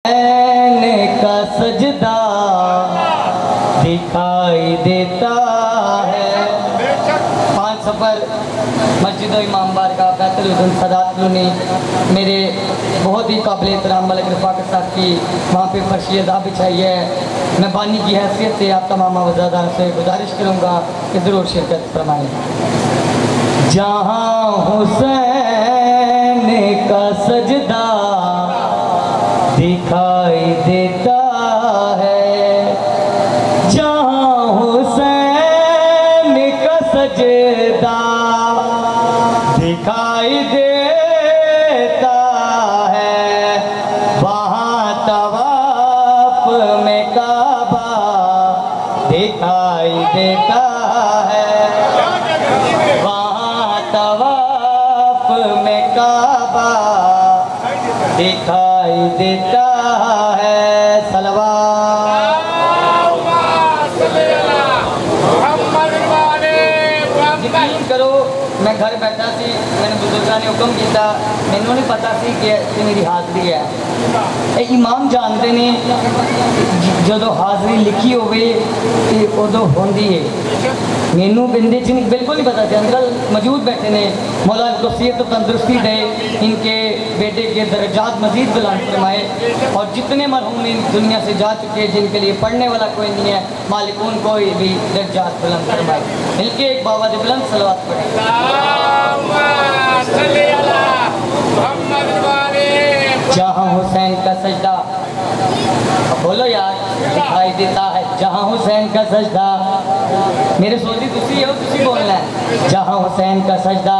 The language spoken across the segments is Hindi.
का सजदा दिखाई देता है। 5 सफ़र मस्जिद इमाम बारगाह बैतुल हुसैन सदात लुनी मेरे बहुत ही काबिल एहतराम मलिक रफ़ाकत साहब की वहाँ पे फर्शी अदा बिछाई है। मैं बानी की हैसियत से आप तमाम आवाज़ादार से गुजारिश करूँगा कि ज़रूर शिरकत फरमाएँ। जहाँ हुसैन का सजदा दिखाई देता है, जहाँ हुसैन का सजदा दिखाई देता है, वहाँ तवाफ में काबा दिखाई देता है, वहाँ तवाफ में काबा दिखाई देता है। यकीन करो मैं घर बैठा सी, मैंने बुजुर्गों ने हुक्म किया, मैनू नहीं पता सी कि मेरी हाज़री है। इमाम जानते ने जो हाज़री लिखी होवे उदों होंदी है। मैनू बिंदे च बिल्कुल नहीं पता था। अंकल मौजूद बैठे ने, मौला को सेहत तंदुरुस्ती दे, इनके बेटे के दर्जात मजीद बुलंद फरमाए। और जितने मरहूम इन दुनिया से जा चुके हैं जिनके लिए पढ़ने वाला कोई नहीं है, मालिक उनको भी दर्जात बुलंद फरमाए। मिलके एक बाबा दे बुलंद सलवात पढ़े। जहाँ हुसैन का सजदा, बोलो यार, दिखाई देता है। जहाँ हुसैन का सजदा, मेरे सोची तुसी हो, तुसी बोलना है। जहाँ हुसैन का सजदा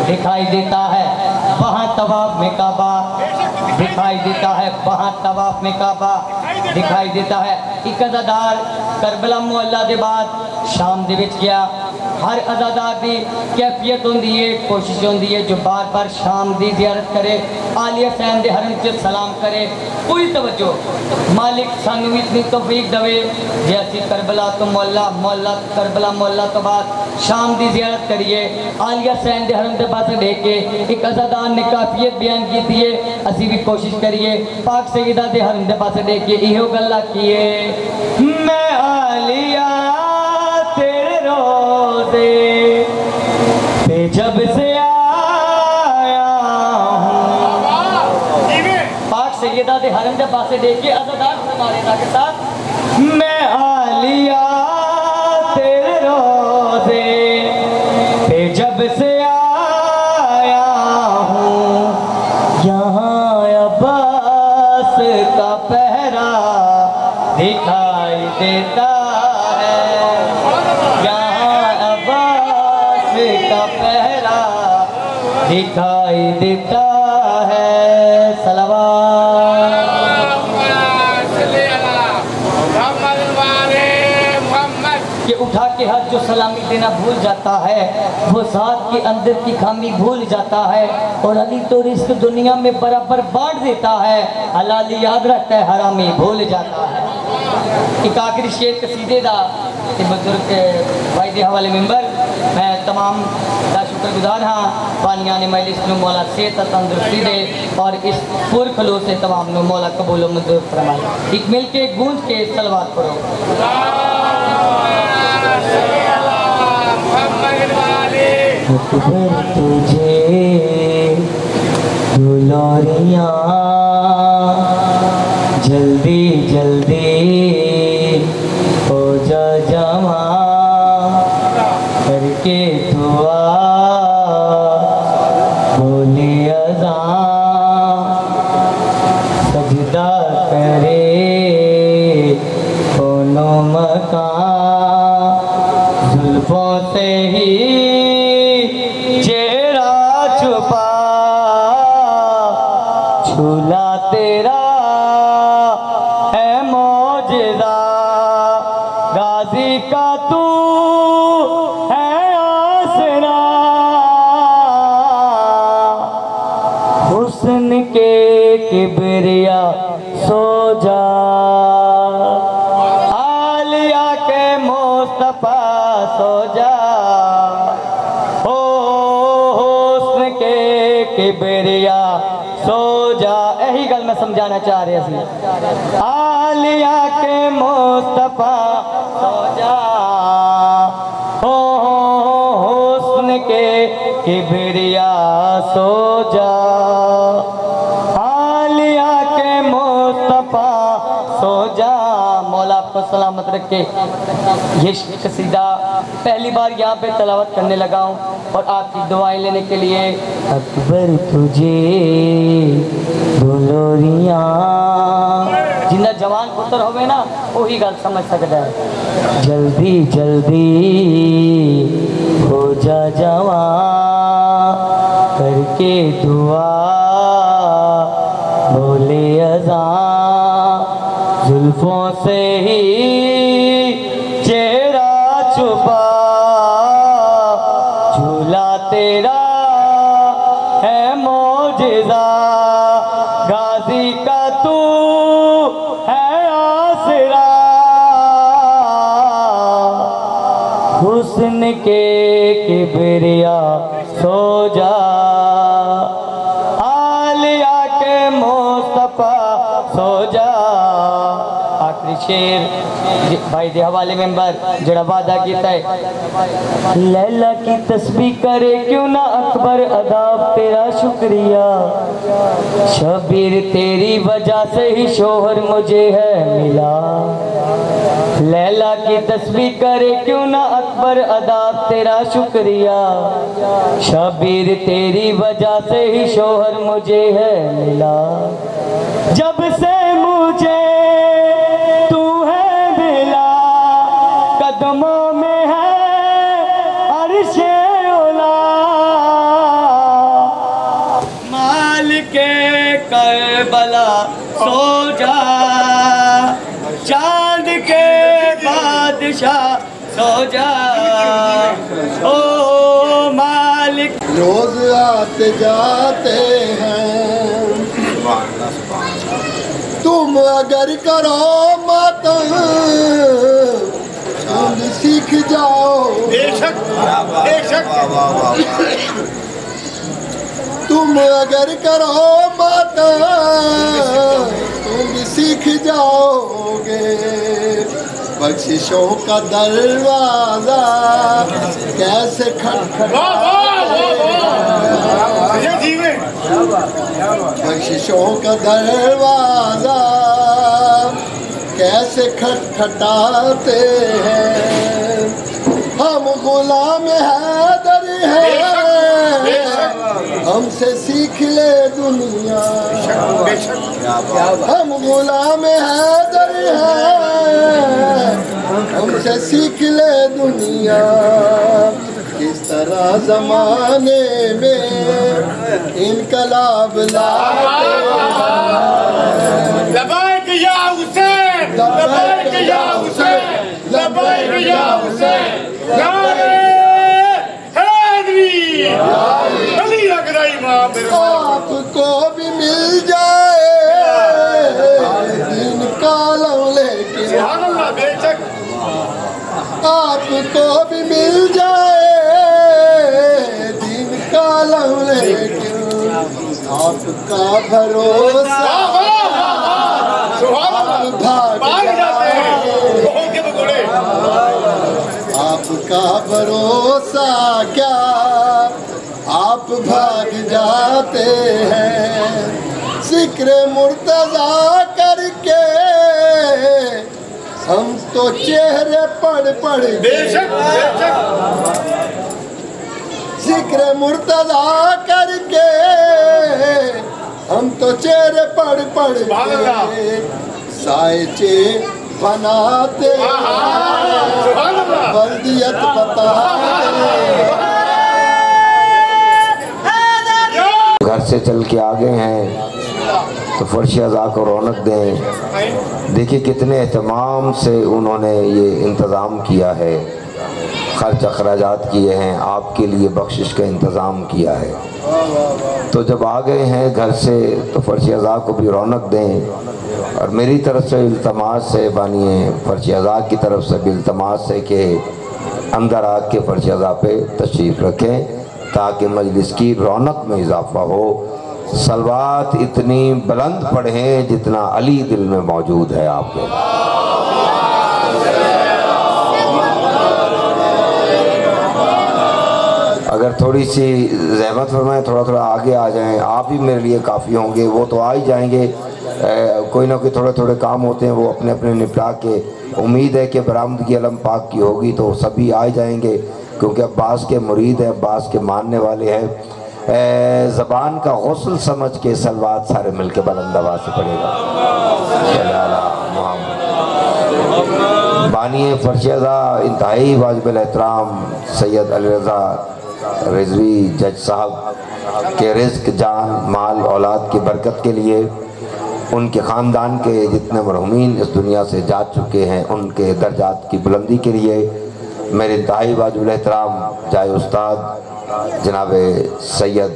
दिखाई देता है, वहाँ तवाफ में काबा दिखाई देता है, वहाँ तवाफ में काबा दिखाई देता है। एक अज़ादार करबला मुहल्ला के बाद शाम दे विच गया। हर अज़ादार की कैफियत होंदी है, कोशिश होंदी है जो बार बार शाम की ज़ियारत करे, आलिया हुसैन के हरम से सलाम करे। पूरी तवज्जो, मालिक सानू इतनी तौफीक दवे जे असी करबला तो मुहल्ला करबला मुहल्ला तो बाद शाम की ज़ियारत करिए, आलिया हुसैन के हरम के पास देख के। एक अज़ादार ने काफियत बयान की है, असी भी कोशिश करिए पाक सईदा के हरम के पास देख के इहो गल आखिए, मैं आलिया तेरे रोज़े पे जब से आया हूँ। पाक सईदा के हरम के पास देख के अज़ादार हमारे के साथ, मैं आलिया तेरे रोज़े पे जब से आया हूँ, यहाँ अब्बास का पहरा दिखाई देता है, यहाँ अब्बास का पहरा दिखाई देता है। सलवात कि उठा के हाथ जो सलामी देना भूल जाता है, वो ज़ात के अंदर की खामी भूल जाता है। और अली तो रिस्क दुनिया में बराबर बांट देता है, हलाली याद रखता है, हरामी भूल जाता है। एक आखिरी शेर कसीदे दा बुजुर्ग भाई के हवाले मेंबर, मैं तमाम का शुक्रगुजार हाँ। बानिया ने मजलिस को मौला सेहत तंदुरुस्ती दे और इस पुर खलो से तमाम नो मौला कबूल मंजूर फरमाए। एक मिल के गूंज के सलवात पढ़ो। तुझे दुलारियाँ जल्दी जल्दी हो जा जमा करके दुआ बोले अज़ान सजदा करे दोनों मकान जुल्फों से ही चेहरा छुपा झूला तेरा है मौजज़ा गाजी का तू है आसरा हुस्न के किबरिया सो जा आलिया के मुस्तफा सो जा हुस्न के किबरिया सो जा। यही गल मैं समझाना चाह रहा सी। आलिया के मुस्तफा सो जा, हो हुस्न के किबरिया सो जा। आलिया के मुस्तफा सो जा। मौला आपको सलामत रखे। ये कसीदा पहली बार यहाँ पे तलावत करने लगा हूँ और आपकी दुआएं लेने के लिए। अकबर तुझे दुलोरिया, जिंदा जवान पुत्र होवे ना वही गल समझ सकता है। जल्दी जल्दी हो जा जवान, करके दुआ बोले अज़ान, जुल्फों से ही चेहरा छुपा, झूला तेरा है मौजिज़ा, गाजी का तू है आसरा, हुस्न के किबरिया सो जा। आलिया के मुस्तफा सो जा। आखिरी शेर भाई दे हवाले मेंबर जड़ा वादा किया है। लैला की तस्बीह करे क्यों ना अकबर अदाब तेरा शुक्रिया, शबीर तेरी वजह से ही शोहर मुझे है मिला। लैला की तस्बीह करे क्यों ना अकबर अदाब तेरा शुक्रिया, शबीर तेरी वजह से ही शोहर मुझे है मिला। जब से मुझे तू है मिला, कदमों में है अर्शे औला, मालिके करबला सो जा, चांद के बादशाह सो जा। ओ मालिक रोज आते जाते हैं, तुम अगर करो मातम तुम सीख जाओ। बेशक बेशक तुम अगर करो मातम तुम सीख जाओगे। बख्शिशों का दरवाजा कैसे बख्शिशों का दरवाजा कैसे खटखटाते हैं। हम गुलाम हैदर हैं, हमसे सीख ले दुनिया। हम गुलाम हैदर हैं, हमसे सीख ले दुनिया। किस तरह जमाने में इनकलाब लाते हैं। लबैक या हुसैन, लबैक या हुसैन, लबैक या हुसैन, नारे हैदरी, अली अकबर इमाम। आपको भी मिल जाए दिन कालम लेके, सुभान अल्लाह। बेशक आपको भी मिल जाए दिन कालम लेके, आपका भरोसा भाग जाते हैं। आपका भरोसा क्या आप भाग जाते हैं। जिक्र मुर्तजा करके हम तो चेहरे पढ़ बेशक बेशक जिक्र मुर्तजा करके हम तो चेहरे पढ़ साइचे बनाते बल्दियत घर से चल के आ गए हैं तो फर्श अज़ा को रौनक दें। देखिए कितने एहतमाम से उन्होंने ये इंतज़ाम किया है, खर्च अखराजात किए हैं, आपके लिए बख्शिश का इंतज़ाम किया है। तो जब आ गए हैं घर से तो फर्श अज़ा को भी रौनक दें। और मेरी तरफ से इल्तमास है, बानिए फर्श अज़ा की तरफ से भी इल्तमास है कि अंदर आके फर्श अज़ा पे तशरीफ़ रखें ताकि मजलिस की रौनक में इजाफ़ा हो। सलवात इतनी बुलंद पढ़ें जितना अली दिल में मौजूद है आपके। अगर थोड़ी सी ज़हमत फरमाएं, थोड़ा थोड़ा आगे आ जाएं, आप ही मेरे लिए काफ़ी होंगे। वो तो आ ही जाएंगे, कोई ना कोई थोड़े थोड़े काम होते हैं, वो अपने अपने निपटा के। उम्मीद है कि बरामदगी अलम पाक की होगी तो सभी आ ही जाएंगे, क्योंकि अब्बास के मुरीद हैं, अब्बास के मानने वाले हैं। ज़बान का गौसल समझ के सलवात सारे मिल के बुलंद आवाज़ से पड़ेगा। बानी फर्शदा इंतहाई वाजिब एहतराम सैयद अली रज़ा रिजवी जज साहब के रिज़्क, जान, माल, औलाद की बरकत के लिए, उनके ख़ानदान के जितने मरहूमीन इस दुनिया से जा चुके हैं उनके दर्जात की बुलंदी के लिए मेरे इंतहाई वाजिब एहतराम जाए उस्ताद जनाब सैयद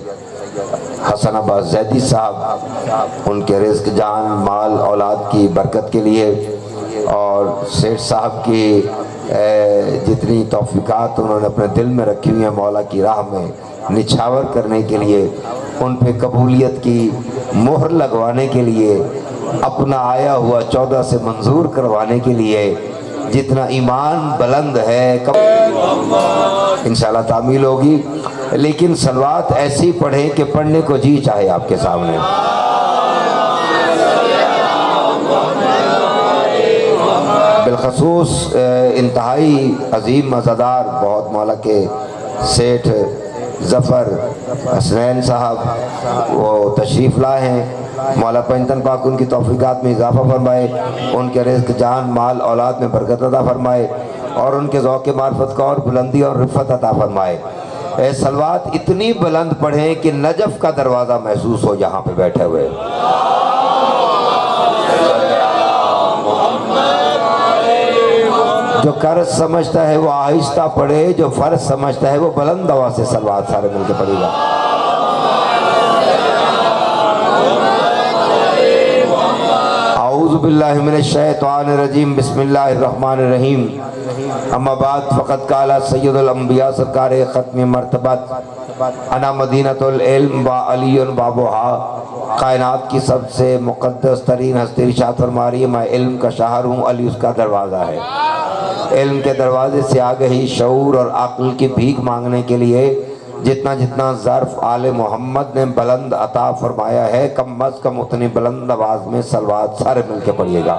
हसन अब्बास जैदी साहब, उनके रिज़्क, जान, माल, औलाद की बरकत के लिए, और सेठ साहब की जितनी तौफ़ीक़ात उन्होंने अपने दिल में रखी हुई हैं मौला की राह में निछावर करने के लिए, उन पे कबूलियत की मोहर लगवाने के लिए, अपना आया हुआ 14 से मंजूर करवाने के लिए, जितना ईमान बुलंद है इंशाल्लाह तामील होगी। लेकिन सलवात ऐसी पढ़ें कि पढ़ने को जी चाहे आपके सामने। बिलखसूस इंतहाई अजीम मज़ादार बहुत मौला के सेठ ज़फ़र हसनैन साहब वो तशरीफ़ लाए हैं। मौला पंजतन पाक उनकी तौफ़ीक़ात में इजाफ़ा फरमाए, उनके रिज़्क, जान, माल, औलाद में बरकत अता फरमाए, और उनके ज़ौक़ मार्फत को और बुलंदी और रिफ़त अता फरमाए। सलवात इतनी बुलंद पढ़ें कि नजफ़ का दरवाज़ा महसूस हो जहाँ पे बैठे हुए। जो कर्ज समझता है वो आहिस्ता पढ़े, जो फ़र्ज समझता है वो बुलंद आवाज़ से सलवात सारे मिलके पढ़ेगा। औज़ु बिल्लाहि मिनश शैतानिर रजीम, बिस्मिल्लाहिर रहमानिर रहीम। अम्मा बाद फ़क़द क़ाला सय्यदुल अंबिया सरकार ख़त्म मर्तबत अना मदीनतुल इल्म व अलीयुन बाबुहा। कायनात की सबसे मुक़द्दस तरीन हस्ती इरशाद फरमा रही है, मैं इल्म का शहर हूँ, अली उसका दरवाज़ा है। इल्म के दरवाजे से आ गई शऊर और अक्ल की भीख मांगने के लिए जितना जितना ज़र्फ़ आले मोहम्मद ने बुलंद अता फरमाया है, कम अज़ कम उतनी बुलंद आवाज़ में सलवात सारे मिल के पढ़िएगा।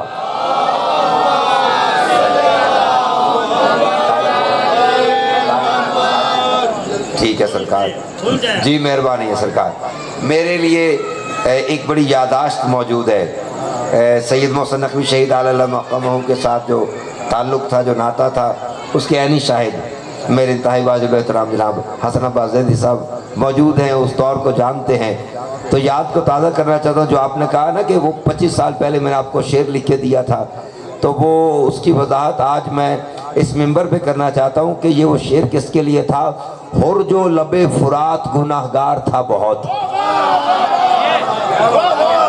ठीक है सरकार जी, मेहरबानी है सरकार। मेरे लिए एक बड़ी यादाश्त मौजूद है। सैयद मोहसिन नकवी शहीद आला मक़ामहू के साथ जो ताल्लुक़ था, जो नाता था, उसके ऐनी शाहिद मेरे इंतहाई वाजिब एहतराम जनाब हसन अब्बास ज़ैदी साहब मौजूद हैं, उस दौर को जानते हैं। तो याद को ताज़ा करना चाहता हूँ। जो आपने कहा ना कि वो 25 साल पहले मैंने आपको शेर लिख के दिया था, तो वो उसकी वजाहत आज मैं इस मिंबर पे करना चाहता हूँ कि ये वो शेर किसके लिए था। हुर जो लबे फुरात गुनाहगार था बहुत।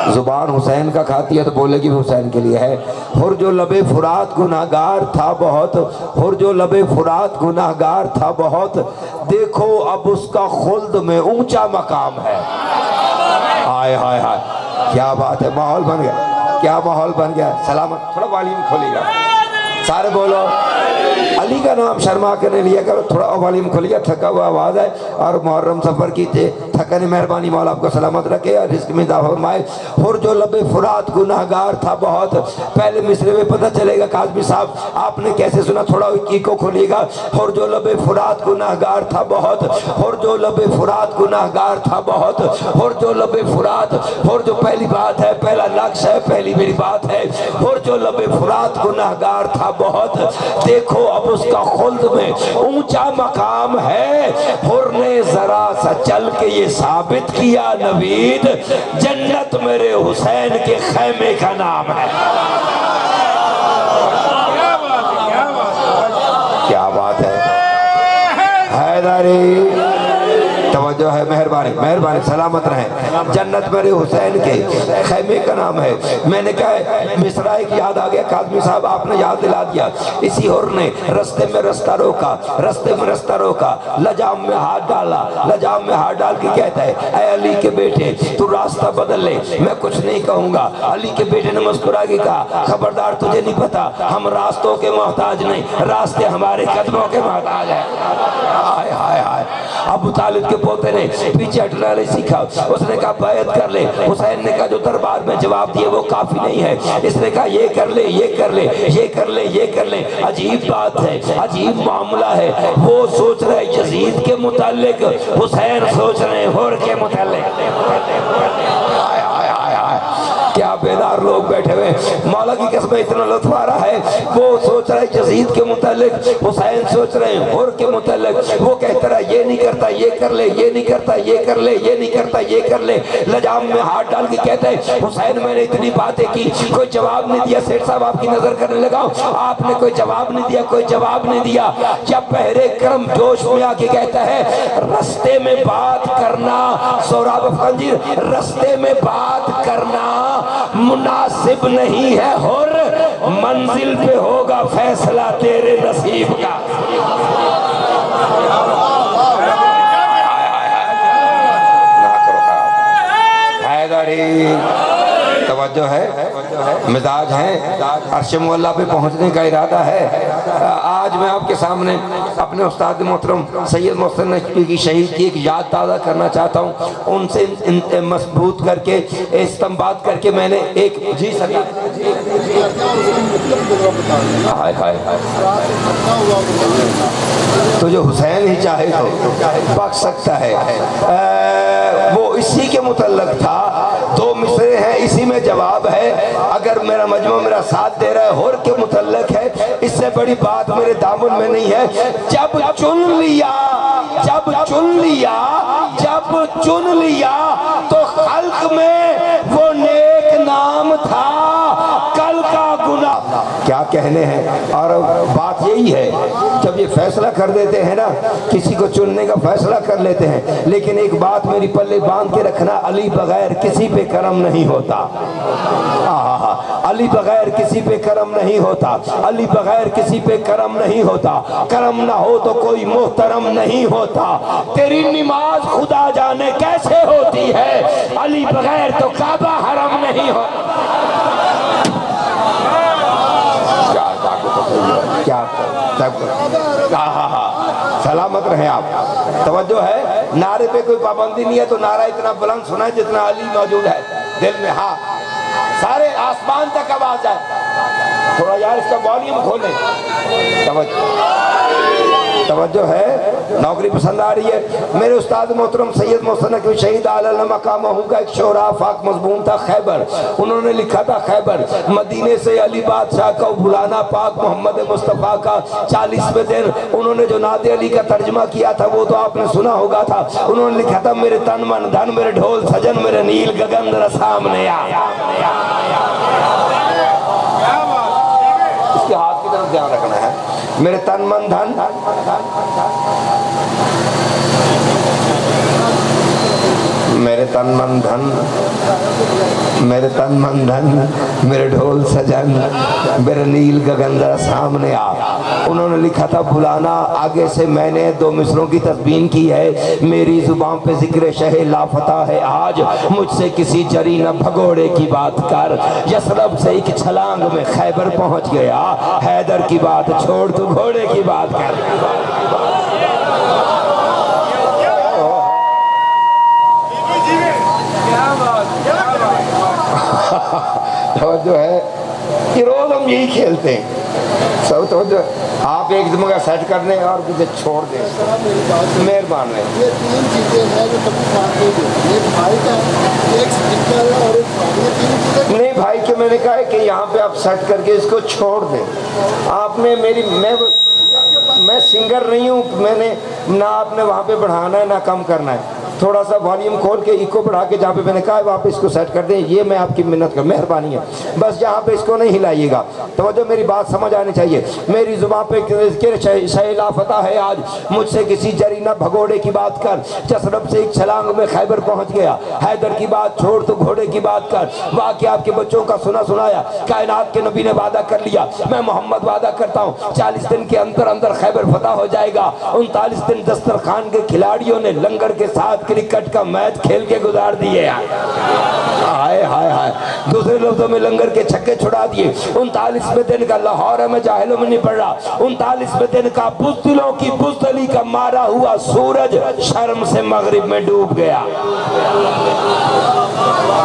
जुबान हुसैन का खाती है तो बोलेगी हुसैन के लिए है। हुर जो लबे फुरात गुनाहगार था बहुत, हुर जो लबे फुरात गुनाहगार था बहुत, देखो अब उसका खुल्द में ऊंचा मकाम है। हाय हाय हाय, क्या बात है, माहौल बन गया, क्या माहौल बन गया। सलामत, थोड़ा वॉल्यूम खोलिएगा, सारे बोलो अली का नाम शर्मा के नहीं लिया करो, थोड़ा वॉल्यूम खोलिए, थका हुआ आवाज़ है। और मुहर्रम सफ़र की थकन मेहरबानी मौला आपको सलामत रखे और रिज़्क़ में इज़ाफ़ा फरमाए। हुर जो लबे फुरात गुनाहगार था बहुत। पहले मिसरे में पता चलेगा काज़मी साहब आपने कैसे सुना, थोड़ा इको खोलिएगा। हुर जो लबे फुरात गुनाहगार था बहुत, हुर जो लबे फुरात गुनाहगार था बहुत, हुर जो लबे फुरात, हुर जो पहली बात है, पहला लक्ष्य है, पहली मेरी बात है। हुर जो लबे फुरात गुनाहगार था बहुत, देखो अब उसका खुल्द में ऊंचा मकाम है। हुर ने जरा सा चल के ये साबित किया नवीद, जन्नत मेरे हुसैन के खैमे का नाम है। क्या बात है, हैदरी तवज्जो है, मेहरबानी मेहरबानी, सलामत रहें। जन्नत मेरे हुसैन के खैमे का नाम है। मैंने कहा मिसरा एक याद आ गया, काज़मी साहब आपने याद दिला दिया। इसी हुर ने रस्ते में रास्ता रोका, रस्ते में रास्ता रोका, लजाम में हाथ डाला, लजाम में हाथ डाल के कहता है ऐ अली के बेटे तू रास्ता बदल ले, मैं कुछ नहीं कहूंगा। अली के बेटे ने मुस्कुरा के कहा खबरदार तुझे नहीं पता, हम रास्तों के मोहताज नहीं, रास्ते हमारे कदमों के मोहताज है। हाय हाय हाय। अबू तालिब के पोते ने पीछे हटना नहीं सीखा, उसने कहा बैत कर ले। हुसैन ने कहा जो दरबार में जवाब दिए वो काफी नहीं है। इसने कहा ये कर ले, ये कर ले, ये कर ले, ये कर ले। अजीब बात है, अजीब मामला है। वो सोच रहे यजीद के मुतालिक, हुसैन सोच रहे हैं हुर के मुतालिक। हाय हाय हाय हाय, क्या बेदार लोग बैठे हुए। मौला की कसम इतना लुत्फ आ रहा है। वो सोच रहे यजीद के मुतालिक, हुसैन सोच रहे हैं हुर के मुतालिक। वो कहता रहा ये नहीं करता, ये कर ले, ये नहीं करता, ये कर ले, ये नहीं करता, ये कर ले। लजाम में हाथ डाल के कहता है हुसैन मैंने इतनी बातें की, कोई जवाब नहीं दिया। सेठ साहब आपकी नजर करने लगा, आपने कोई जवाब नहीं दिया, कोई जवाब नहीं दिया। जब पहरे करम जोश में आके कहता है रस्ते में बात करना, सोराब खंजीर, रस्ते में बात करना मुनासिब नहीं है हुर, मंजिल पे होगा फैसला तेरे नसीब का। तवज्जो है, मिजाज है, अर्श मुअल्ला पे पहुंचने का इरादा है। आज मैं आपके सामने अपने उस्ताद मोहतरम सैयद मोहसिन नकवी की शहीद की एक याद ताज़ा करना चाहता हूँ। उनसे मजबूत करके इस्तेमाल करके मैंने एक जी सका। हाय हाय हाय, तो जो हुसैन ही चाहे तो बख्श सकता है। वो इसी के मुतल्लक था। दो मिसरे हैं, इसी में जवाब है। अगर मेरा मजमू मेरा साथ दे रहा है हुर के मुतल्लक है, इससे बड़ी बात मेरे दामन में नहीं है। जब चुन लिया, जब चुन लिया, जब चुन लिया तो खल्क में वो नेक नाम था, कल का गुनाह। क्या कहने हैं। और बात यही है, जब ये फैसला कर देते हैं ना, किसी को चुनने का फैसला कर लेते हैं, लेकिन एक बात मेरी पल्ले बांध के रखना, अली बगैर किसी पे करम नहीं होता। अली बगैर किसी पे करम नहीं होता, अली बगैर किसी पे करम नहीं होता। करम ना हो तो कोई मोहतरम नहीं होता। तेरी नमाज खुदा जाने कैसे होती है, अली बगैर तो काबा हरम नहीं होता। क्या सलामत रहे आप। तवज्जो है, नारे पे कोई पाबंदी नहीं है, तो नारा इतना बुलंद सुना है जितना अली मौजूद है दिल में। हाँ, सारे आसमान तक आवाज आए। थोड़ा यार इसका वॉल्यूम खोलें। तवज्जो है, नौकरी पसंद आ रही है। मेरे उस्ताद मोहतरम सैयद मोहसिन नकवी शहीद आला मकामहू का एक शोरा फाक मजमून था खैबर। उन्होंने लिखा था खैबर, मदीने से अली बादशाह को बुलाना पाक मोहम्मद मुस्तफ़ा का 40वें दिन। उन्होंने जो नाते अली का तर्जमा किया था वो तो आपने सुना होगा था। उन्होंने लिखा था मेरे तन मन धन मेरे ढोल सजन मेरे नील गगन जरा सामने आ। इसके हाथ की तरफ ध्यान रखना है। मेरे तन मन धन, मेरे तन मन धन, मेरे तन मन धन मेरे ढोल सजन मेरे नील गगन जरा सामने आ। उन्होंने लिखा था बुलाना, आगे से मैंने दो मिसरों की तस्बीन की है। मेरी जुबान पे जिक्र शहे लापता है आज, मुझसे किसी जरी न भगोड़े की बात कर। यसरब से एक छलांग में खैबर पहुंच गया, हैदर की बात छोड़ तू घोड़े की बात कर। जो है कि रोज हम यही खेलते हैं सब। तो जो आप एक जगह सेट कर दें और मुझे छोड़ दें, मेहरबान है। ये तीन चीजें हैं जो कभी साथ नहीं देती। एक भाई का, एक स्पीकर और एक भाई। नहीं भाई के मैंने कहा है कि यहाँ पे आप सेट करके इसको छोड़ दें। आपने मेरी मैं सिंगर नहीं हूँ, मैंने ना आपने वहाँ पे बढ़ाना है ना कम करना है। थोड़ा सा वॉल्यूम खोल के इको बढ़ा के जहाँ पे मैंने कहा वहाँ पे इसको सेट कर दें। ये मैं आपकी मिन्नत कर, मेहरबानी है, बस यहाँ पे इसको नहीं हिलाइएगा। तो मेरी बात समझ आनी चाहिए। मेरी जुबान पे शैला फतह है आज, मुझसे किसी जरीना भगोड़े की बात कर, जसरब से एक छलांग में खैबर पहुंच गया। हैदर की बात छोड़ तो घोड़े की बात कर। वाकया आपके बच्चों का सुनाया, कायनात के नबी ने वादा कर लिया, मैं मोहम्मद वादा करता हूँ 40 दिन के अंदर अंदर खैबर फतह हो जाएगा। 39 दिन दस्तरखान के खिलाड़ियों ने लंगर के साथ क्रिकेट का मैच खेल के गुजार दिए। हाय हाय हाय, दूसरे लफ्जों में लंगर के छक्के छुड़ा दिए। 39वें दिन का लाहौर में जाहिलों में नहीं पड़ रहा, 39वें दिन का बुज़दिलों की बुज़दली का मारा हुआ सूरज शर्म से मगरिब में डूब गया।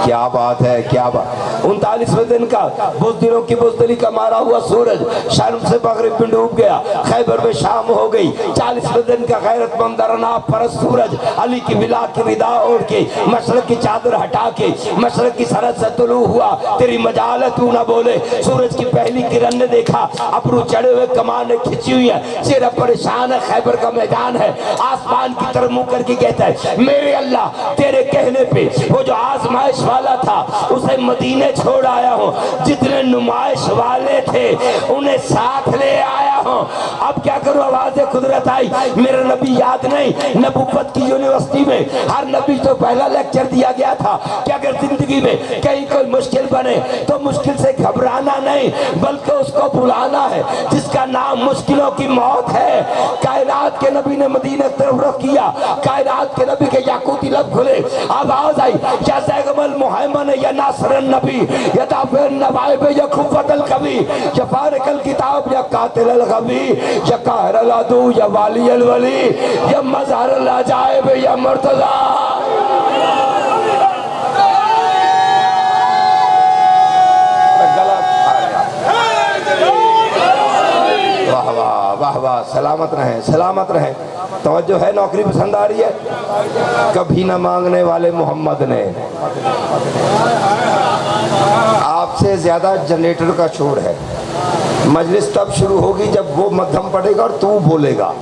क्या बात है, क्या बात। 39वें दिन का बुज़दिलों की बुज़दली का मारा हुआ सूरज शर्म से मगरिब में डूब गया। खैबर में शाम हो गई। 40वें दिन का गैरतमंद दरनाब परस्त सूरज अली की विला की रिदा ओढ़ के मशरक की चादर हटा के मशरक की सरहद से तुलू हुआ। तेरी मजाल तू ना बोले। सूरज की पहली किरण ने देखा, अबरू चढ़े हुए कमान खिंची हुई है, चेहरा परेशान है, खैबर का मैदान है। आसमान की तरफ मुंह करके कहता है, मेरे अल्लाह तेरे कहने पे वो जो आजमाइश वाला था उसे मदीने छोड़ आया हूँ। जितने नुमाइश वाले थे उन्हें साथ ले आया हूँ। अब क्या करूँ, आवाज़ कुदरत आई। मेरा नबी याद नहीं, नबूवत की यूनिवर्सिटी में हर नबी तो पहला लेक्चर दिया गया था कि अगर जिंदगी में कहीं कोई मुश्किल बने तो मुश्किल से घबराना नहीं बल्कि उसको बुलाना है, जिसका नाम मुश्किलों की मौत है। कायनात के नबी ने मदीने की तरफ रुख किया। कायनात के नबी के याकूती लब खुले। आवाज आई, या ज़ैगमल मुहैमन या नासरन नबी या दाफिर नवाइब या खुफ़तल कभी या फारिकल किताब या कातिल गबी या काहिरल अदू या वाली अल वली या मज़हर अजाइब या मुर्तज़ा। वाह वाह, सलामत रहें, सलामत रहें। तवज्जो है, नौकरी पसंद आ रही है। कभी न मांगने वाले मोहम्मद ने। आपसे ज्यादा जनरेटर का शोर है। मजलिस तब शुरू होगी जब वो मध्यम पड़ेगा और तू बोलेगा।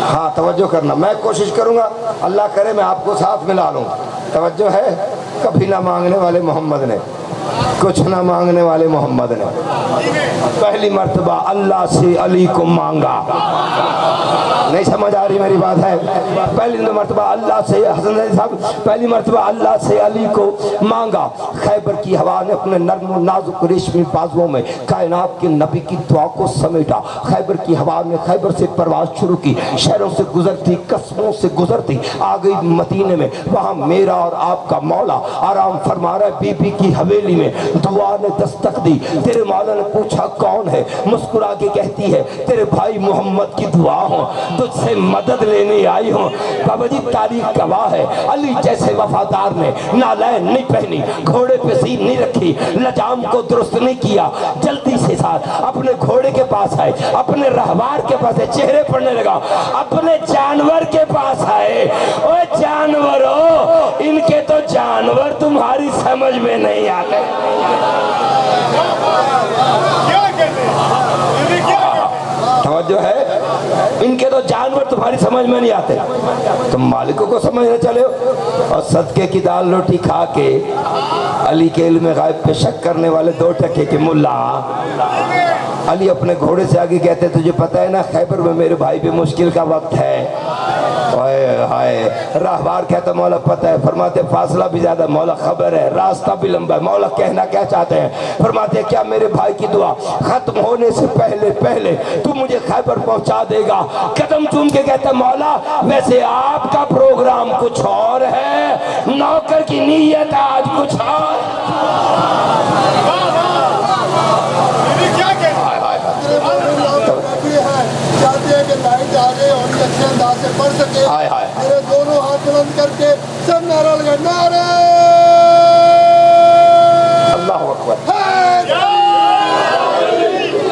हाँ तवज्जो करना, मैं कोशिश करूंगा, अल्लाह करे मैं आपको साथ मिला लूँ। तवज्जो है, कभी ना मांगने वाले मोहम्मद ने, कुछ ना मांगने वाले मोहम्मद ने पहली मर्तबा अल्लाह से अली को मांगा। नहीं समझ आ रही मेरी बात है? पहली मर्तबा अल्लाह से, हसन साहब, पहली मर्तबा अल्लाह से अली को मांगा। खैबर की हवा ने अपने नर्म नाजुक रेशमी बाजुओं में कायनात के नबी की दुआ को समेटा। खैबर की हवा ने खैबर से परवाज शुरू की, शहरों से गुजरती, कस्बों से गुजरती, आ गई मदीने में। वहाँ मेरा और आपका मौला आराम फरमा रहा है बीबी की हवेली में। दुआ ने दस्तक दी। तेरे मौला ने पूछा कौन है? मुस्कुरा के कहती है तेरे भाई मोहम्मद की दुआ हो, तुझसे मदद लेने आई हूँ। बाबा जी तारीख गवाह है, अली जैसे वफादार ने नालैन नहीं पहनी, घोड़े पे सीन नहीं रखी, लजाम को दुरुस्त नहीं किया, जल्दी से साथ अपने घोड़े के पास आए, अपने रहवार के पास आए, चेहरे पड़ने लगा, अपने जानवर के पास आए। ओ जानवरों, इनके तो जानवर तुम्हारी समझ में नहीं आते। तवज्जो है, इनके तो जानवर तुम्हारी समझ में नहीं आते, तुम मालिकों को समझने चले हो। और सदके की दाल रोटी खा के अली के इल्म गायब पे शक करने वाले 2 टके के मुल्ला। अली अपने घोड़े से आगे कहते तुझे पता है ना खैबर में मेरे भाई पे मुश्किल का वक्त है। हाय राहबार कहता मौला पता है। फरमाते फासला भी ज्यादा, मौला खबर है, रास्ता भी लंबा है। मौला कहना क्या चाहते हैं? फरमाते क्या मेरे भाई की दुआ खत्म होने से पहले पहले तू मुझे खैबर पहुंचा देगा? कदम चूम के कहता मौला वैसे आपका प्रोग्राम कुछ और है, नौकर की नीयत आज कुछ और। अच्छे अंदाज से पढ़ सके। मेरे दोनों हाथ बुलंद करके सब नारा लगा, नारे अल्लाह अकबर।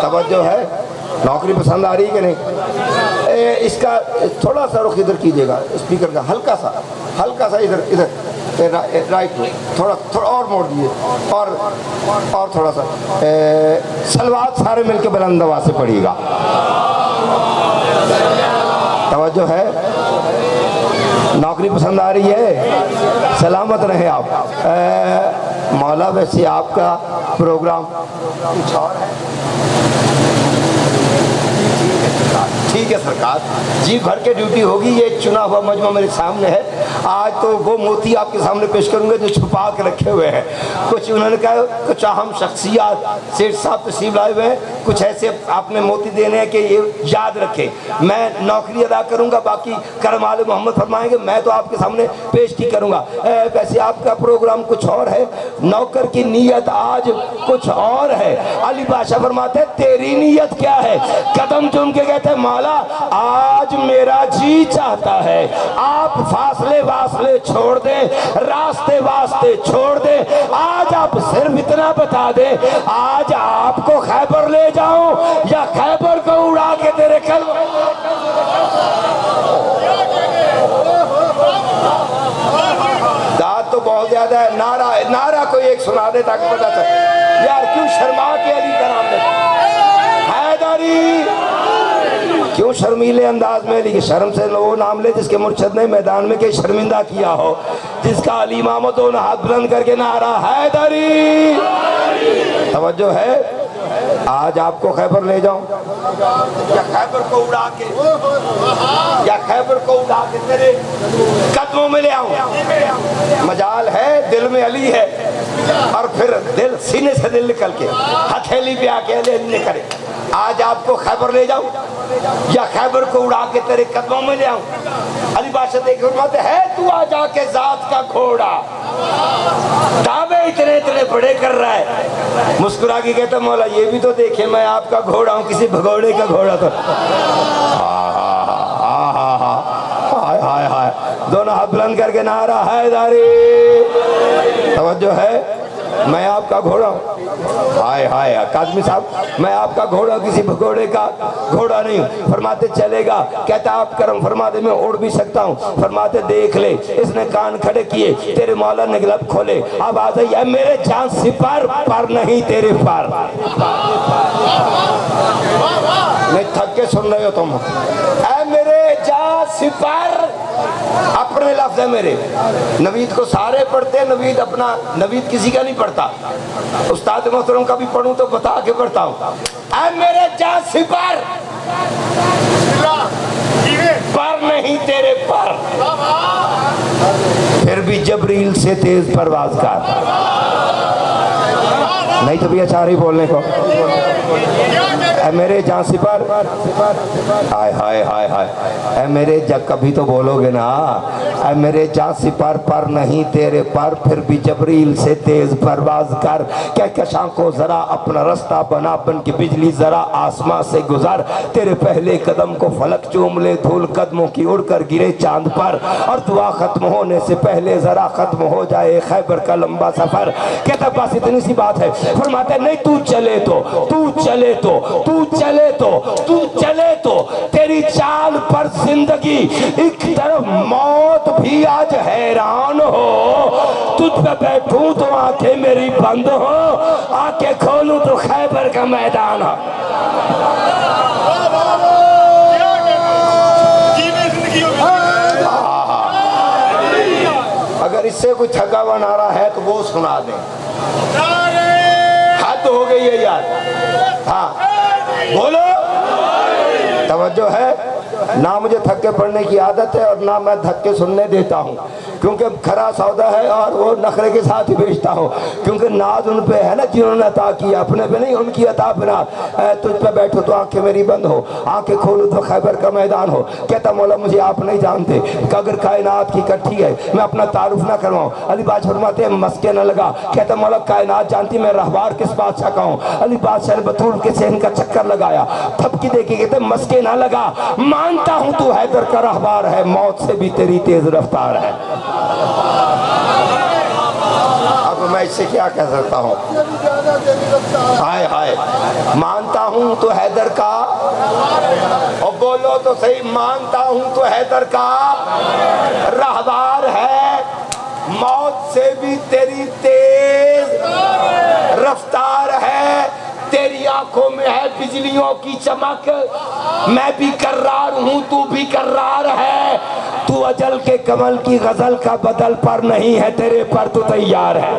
तवज्जो है, नौकरी पसंद आ रही कि नहीं? इसका थोड़ा सा रुख इधर कीजिएगा, स्पीकर का हल्का सा इधर इधर राइट में थोड़ा और मोड़ दिए, और थोड़ा सा सलवात सारे मिलकर बुलंद आवाज से पढ़िएगा। तवज्जो है, नौकरी पसंद आ रही है? सलामत रहे आप। मौला वैसे आपका प्रोग्राम कुछ और है? ठीक है सरकार, जी भर के ड्यूटी होगी। ये चुना हुआ मजमा मेरे सामने है। आज तो वो मोती आपके सामने पेश करूंगा जो छुपा के रखे हुए हैं। कुछ उन्होंने कहा कुछ अहम शख्सियात सेठ साहब तशरीफ लाए हुए हैं, कुछ ऐसे आपने मोती देने हैं कि ये याद रखे। मैं नौकरी अदा करूंगा, बाकी करम आले मोहम्मद फरमाएंगे, मैं तो आपके सामने पेश ही करूंगा। वैसे आपका प्रोग्राम कुछ और है, नौकर की नीयत आज कुछ और है। अली बादशाह फरमाते तेरी नीयत क्या है? कदम चूम के कहते मौला आज मेरा जी चाहता है आप फासले वासले छोड़ दे, रास्ते वास्ते छोड़ दे। आज आप सिर्फ इतना बता दे, आज आपको खैबर ले जाऊं या खैबर को उड़ा के तेरे कल। दाद तो बहुत ज्यादा है। नारा नारा कोई एक सुना दे ताकि पता चले। यार क्यों शर्मा के अली का नाम ले? हैदरी क्यों शर्मीले अंदाज में? लेकिन शर्म से वो नाम ले जिसके मुर्शद ने मैदान में कहीं शर्मिंदा किया हो, जिसका अली इमाम दोनों हाथ बुलंद करके नारा हैदरी। तवज्जो है? आज आपको खैबर ले जाऊं या खैबर को उड़ा के, या खैबर को उड़ा के तेरे कदमों में ले आऊं? मजाल है दिल में अली है, और फिर दिल सीने से दिल निकल के हथेली पे आके अली निकले। आज आपको खैबर ले जाऊं या खैबर को उड़ा के तेरे कदमों में ले आऊं? अली बादशाह देख है तू आ जाके जात का घोड़ा दावे इतने इतने बड़े कर रहा है। मुस्कुरा के कहता मौला ये भी तो देखे मैं आपका घोड़ा हूं, किसी भगोड़े का घोड़ा। तो हाय हाय हाय, दोनों हाथ बुलंद करके नारा हैदरी। तवज्जो है? मैं आपका घोड़ा हूँ। हाय हाय काजमी साहब, मैं आपका घोड़ा किसी भगोड़े का घोड़ा नहीं हूँ। फरमाते चलेगा? कहता आप करम फरमा दे मैं उड़ भी सकता हूँ। फरमाते देख ले, इसने कान खड़े किए, तेरे मौला ने लब खोले। अब आ जाइए मेरे जान सिपार पर नहीं तेरे पार। नहीं थक के सुन रहे हो तुम? ऐ मेरे जान सिपार अपने लफ्ज है मेरे। नवीद को सारे पढ़ते, नवीद अपना, नवीद किसी का नहीं पढ़ता। उस्ताद मोहतरम का भी पढ़ूं तो बता के पढ़ता हूँ। ऐ मेरे जान सिपार पर नहीं तेरे पर, फिर भी जबरील से तेज परवाज कर। नहीं तो भैया चार ही बोलने को। ऐ मेरे जान सिपार, हाय हाय हाय हाय, ऐ मेरे जब कभी तो बोलोगे ना, ऐ मेरे जान सिपार पर नहीं तेरे पर, फिर भी जबरील से तेज परवाज कर। क्या कशां को जरा अपना रास्ता बना, बन की बिजली जरा आसमां से गुजर। तेरे पहले कदम को फलक चूम ले, धूल कदमों की उड़कर गिरे चांद पर। और दुआ खत्म होने से पहले जरा खत्म हो जाए खैबर का लंबा सफर। कहता बस इतनी सी बात है। फरमाते नहीं तू चले तो, तू चले तो, तू चले तो, तू चले तो तेरी चाल पर जिंदगी, एक तरफ मौत भी आज हैरान हो। तुझ पे बैठूं तो आंखें मेरी बंद हो, आंखें खोलूं तो खैबर का मैदान हो। अगर इससे कोई थका हुआ नारा है तो वो सुना दें। हद हो गई है यार। हाँ बोलो। तवज्जो है? ना मुझे थक्के पढ़ने की आदत है और ना मैं धक्के सुनने देता हूँ, क्योंकि खरा सौदा है और वो नखरे के साथ ही बेचता हूँ। क्योंकि नाज उन पे है ना जिन्होंने अता किया, अपने पे नहीं, उनकी अता पे नाज। तुझ पे बैठो तो आंखें मेरी बंद हो, आंखें खोलो तो खैबर का मैदान हो। कहता मौला मुझे आप नहीं जानते कि अगर कायनात की इकट्ठी है मैं अपना तारुफ ना करवाऊँ। अली बादशाह फरमाते हैं मस्के न लगा। कहता मौला कायनात जानती मैं रहबार किस बादशाह का हूँ। अली बादशाह ने बतूल के सहन का चक्कर लगाया, थपकी देखी, कहते मस्के ना लगा, मानता हूं तू हैदर का रहबार है, मौत से भी तेरी तेज रफ्तार है। अब मैं इससे क्या कह सकता हूं? हाय हाय, मानता हूं तो हैदर का, और बोलो तो सही, मानता हूं तो हैदर का रहबार है, मौत से भी तेरी तेज रफ्तार है। तेरी आंखों में है बिजलियों की चमक, मैं भी कर्रार हूं तू भी कर्रार है। तू अजल के कमल की गजल का बदल पर नहीं है तेरे पर तू तैयार है।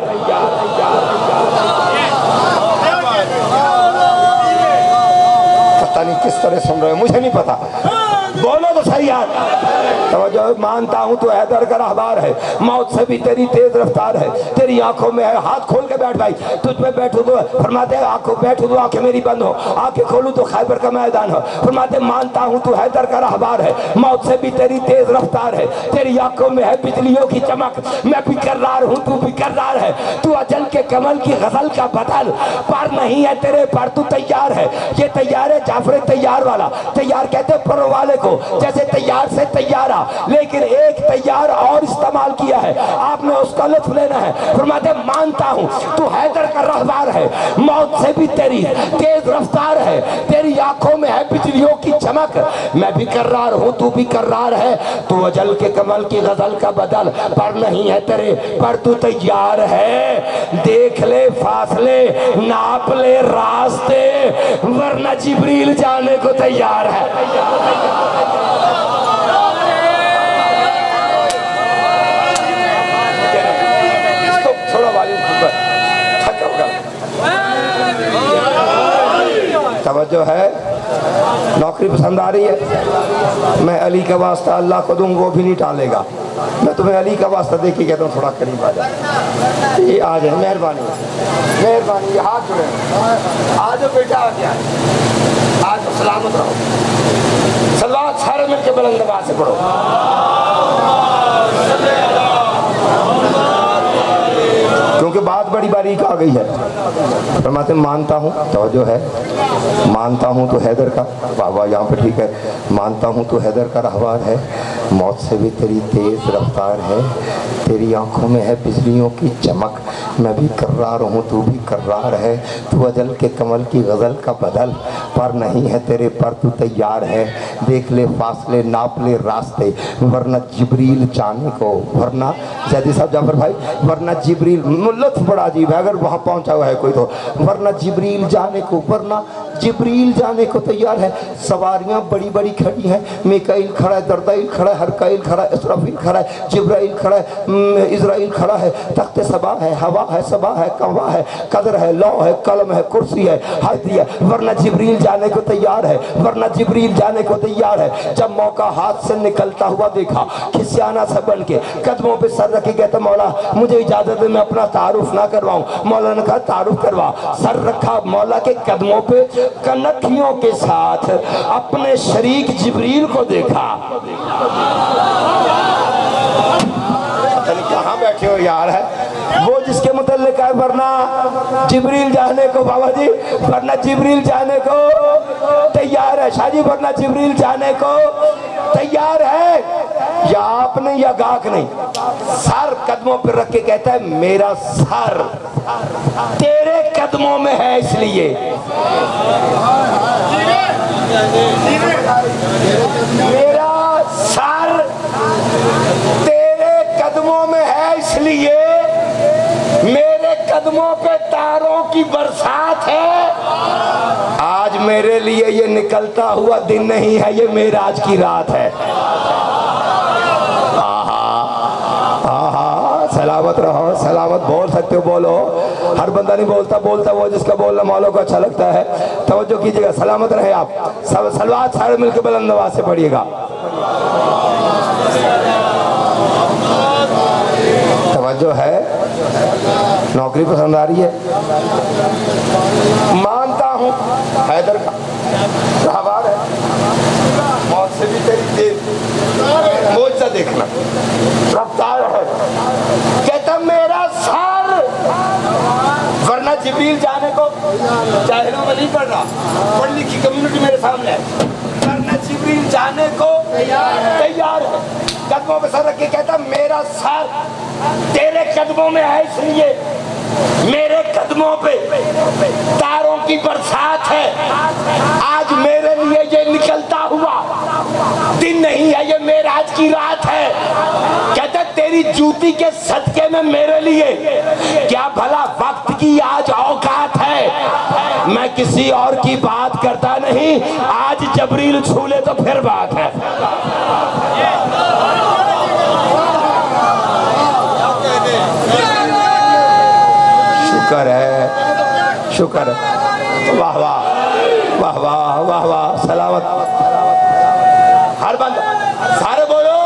पता नहीं किस तरह सुन रहे हो, मुझे नहीं पता, बोलो तो सही यार। तो मानता हूं तू हैदर का रहबार है, मौत से भी तेरी तेज रफ्तार है, तेरी आंखों में है। हाथ खोल के बैठ भाई, तुझ पे बैठू तो फरमाते आंखों बैठू तो आंखें मेरी बंद हो, आंखें खोलू तो खैबर का मैदान हो। फरमाते मानता हूं तू हैदर का रहबार है, मौत से भी तेरी तेज रफ्तार है, तेरी आंखों में है बिजलियों की चमक, मैं बिकरार हूं तू बिकरार है। तू अजल के कमल की गजल का बदल पर नहीं है तेरे पर तू तैयार है। ये तैयार है जाफर तैयार वाला, तैयार कहते पर वाले को, जैसे तैयार से तैयारा, लेकिन एक तैयार और इस्तेमाल किया है, आपने उसका लुत्फ लेना है। फरमाते मानता हूं तू हैदर का रहबार है, मौत से भी तेरी तेज रफ्तार है, तेरी आंखों में है बिजलियों की चमक, मैं भी कर्रार हूं तू भी कर्रार है। तू अजल के कमल की गजल का बदल पर नहीं है तेरे पर तू तैयार है। देख ले फासले, नाप ले रास्ते, वरना जिब्रील जाने को तैयार है। इसको थोड़ा वाली तवज्जो है, नौकरी पसंद आ रही है, मैं अली का वास्ता अल्लाह को दूं वो भी नहीं टालेगा। मैं तुम्हें अली का वास्ता देख के कहता हूँ थोड़ा करीब आ जाए, ये आ जाए, मेहरबानी मेहरबानी, ये हाथ जुड़े, आ जाओ बेटा, आ गया, आज तो सलामत रहो। सलवात सारे मिलकर बुलंद आवाज से पढ़ो। क्योंकि बात बड़ी बारीक आ गई है। फरमाते मानता हूँ तो जो है, मानता हूँ तो हैदर का, बाबा यहाँ पे ठीक है, मानता हूँ तो हैदर का रहबार है, मौत से भी तेरी तेज रफ्तार है, तेरी आंखों में है बिजलियों की चमक, मैं भी कर्रार हूँ तू भी कर्रार है। तू अजल के कमल की गजल का बदल पर नहीं है तेरे पर तू तैयार है। देख ले फासले, नाप ले रास्ते, वरना जिब्रील जाने को, वरना जैदी साहब जाफर भाई, वरना जिब्रील, लुत्फ बड़ा अजीब है अगर वहाँ पहुँचा हुआ है कोई तो, वरना जिब्रील जाने को, वरना जिब्रील जाने को तैयार है। सवारियां बड़ी बड़ी खड़ी हैं, मिकाईल खड़ा है, दरदाईल खड़ा है, हरकाईल खड़ा है, इसराफील खड़ा है, जिब्राइल खड़ा है, इजराइल खड़ा है, तख्ते सबा है, हवा है, सबा है, कवा है, कदर है, लौ है, कलम है, कुर्सी है, हदी है, वरना जिब्रील जाने को तैयार है, वरना जिब्रील जाने को तैयार है। जब मौका हाथ से निकलता हुआ देखा, खिसियाना से बन के कदमों पे सर रखे, कहता मौला मुझे इजाजत है मैं अपना तारुफ ना करवाऊं। मौला ने कहा तारुफ करवा। सर रखा मौला के कदमों पे, कनखियों के साथ अपने शरीक जिब्रील को देखा। कहाँ बैठे हो यार, है वो जिसके मुतल्लिक है, वरना जिब्रील जाने को, बाबा जी वरना जिब्रील जाने को तैयार है, शाहजी वरना जिब्रील जाने को तैयार है। या आपने या गाक नहीं, सर कदमों पर रख के कहता है मेरा सर तेरे कदमों में है, इसलिए मेरा सर तेरे कदमों में है, इसलिए मेरे कदमों पे तारों की बरसात है। आज मेरे लिए ये निकलता हुआ दिन नहीं है, ये मेराज की रात है। सलामत रहो, सलामत बोल सकते हो, बोलो। हर बंदा नहीं बोलता, बोलता वो जिसका बोलना मौलों को अच्छा लगता है। तवज्जो कीजिएगा, सलामत रहे आप सब। सलवात सारे मिलकर बुलंद आवाज से पढ़िएगा। तवज्जो है, नौकरी पसंद आ रही है, मानता हूँ हैदर का रहबार है, मौत से भी तेरी तेज, मोजा देखना रफ्तार है, कहता मेरा सर, वरना जिब्रील जाने को, जाहिलों में नहीं पढ़ रहा, पढ़ लिखी कम्युनिटी मेरे सामने है, वरना जिब्रील जाने को तैयार है। कदमों पे सर रख के कहता मेरा सर तेरे कदमों में है, इसलिए मेरे कदमों पे तारों की बरसात है। आज मेरे लिए ये निकलता हुआ दिन नहीं है, ये मेराज की रात है। कहते तेरी जूती के सदके में मेरे लिए क्या भला वक्त की आज औकात है। मैं किसी और की बात करता नहीं, आज जबरील छू ले तो फिर बात है। शुक्र है। वाह वाह वाह वाह वाह वाह। सलामत हर बंद सारे बोलो।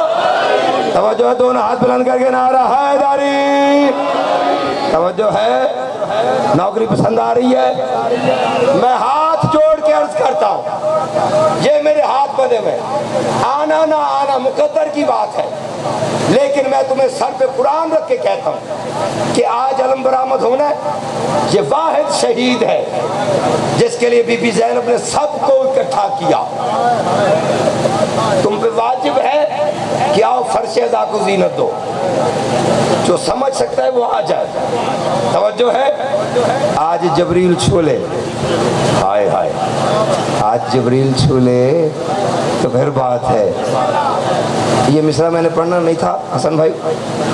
तवज्जो है, दोनों हाथ बुलंद करके नारा हैदरी। तवज्जो है, नौकरी पसंद आ रही है। मैं हाथ जोड़ के अर्ज करता हूँ, ये मेरे हाथ बने हुए, आना ना आना मुकद्दर की बात है, लेकिन मैं तुम्हें सर पे कुरान रख के कहता हूँ कि आज अलम बरामद होना ये वाहिद शहीद है जिसके लिए बीबी ज़ैनब ने सबको इकट्ठा किया। तुम पे वाजिब है कि आओ फर्श अज़ा को ज़ीनत दो, जो समझ सकता है वो आ जाए। तवज्जो है, आज जबरील छोले, हाय हाय, आज जबरील छोले तो फिर बात है। ये मिसरा मैंने पढ़ना नहीं था हसन भाई,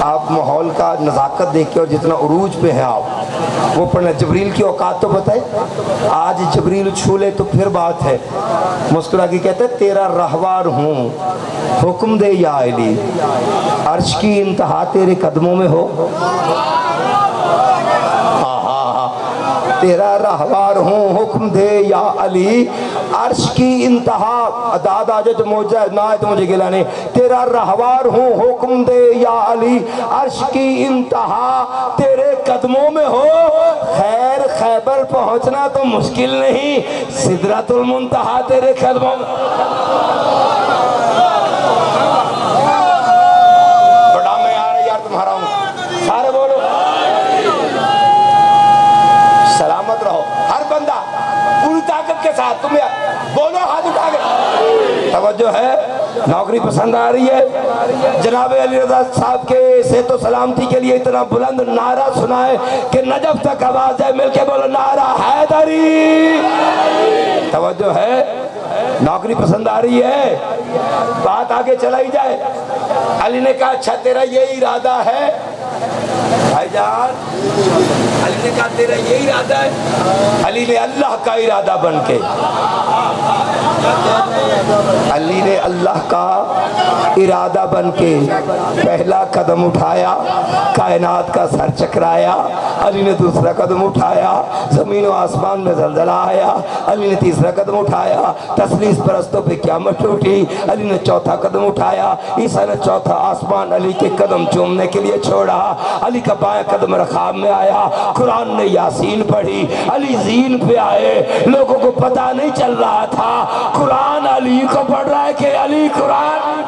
आप माहौल का नज़ाकत देख के और जितना उरूज पे हैं आप वो पढ़ना। जबरील की औकात तो बताए, आज जबरील छूले तो फिर बात है। मुस्कुरा के कहते हैं तेरा रहवार हूँ, हुक्म दे या अली, अर्श की इंतहा तेरे कदमों में हो। तेरा रहवार हूँ, हुक्म दे या अली, अर्श की इंतहा दादा जो मौजा ना है तो मुझे गिला नहीं। तेरा रहवार हूँ, हुक्म दे या अली, अर्श की इंतहा तेरे कदमों में हो। खैर खैबर पहुँचना तो मुश्किल नहीं, सिदरतुल मुंतहा तेरे कदमों में। बड़ा मैं यार तुम्हारा हूँ, सारे बोलो सलामत रहो। हर बंदा पूरी ताकत के साथ तुम बोलो, हाथ उठा के। तवज्जो है, नौकरी पसंद आ रही है। जनाब अली रज़ा साहब के से तो सलामती के लिए इतना बुलंद नारा सुनाए कि नजफ तक आवाज है, मिलके बोलो नारा हैदरी। तवज्जो है, नौकरी पसंद आ रही है, बात आगे चलाई जाए। अली ने कहा अच्छा तेरा ये इरादा है भाईजान, अली ने कहा तेरा ये इरादा है। अली ने अल्लाह का इरादा बन के, अली ने अल्लाह का इरादा बन के पहला कदम उठाया, कायनात का सर चकराया। अली ने दूसरा कदम उठाया, जमीन और आसमान में जलजला आया। अली ने तीसरा कदम उठाया, तस्लीस परस्तों पे क़यामत उठी। अली ने चौथा कदम उठाया, ईसा ने चौथा आसमान अली के कदम चूमने के लिए छोड़ा। अली का बायां कदम रखाब में आया, कुरान ने यासीन पढ़ी। अली जीन पे आए, लोगों को पता नहीं चल रहा था कुरान अली को पढ़ रहा है कि अली कुरान।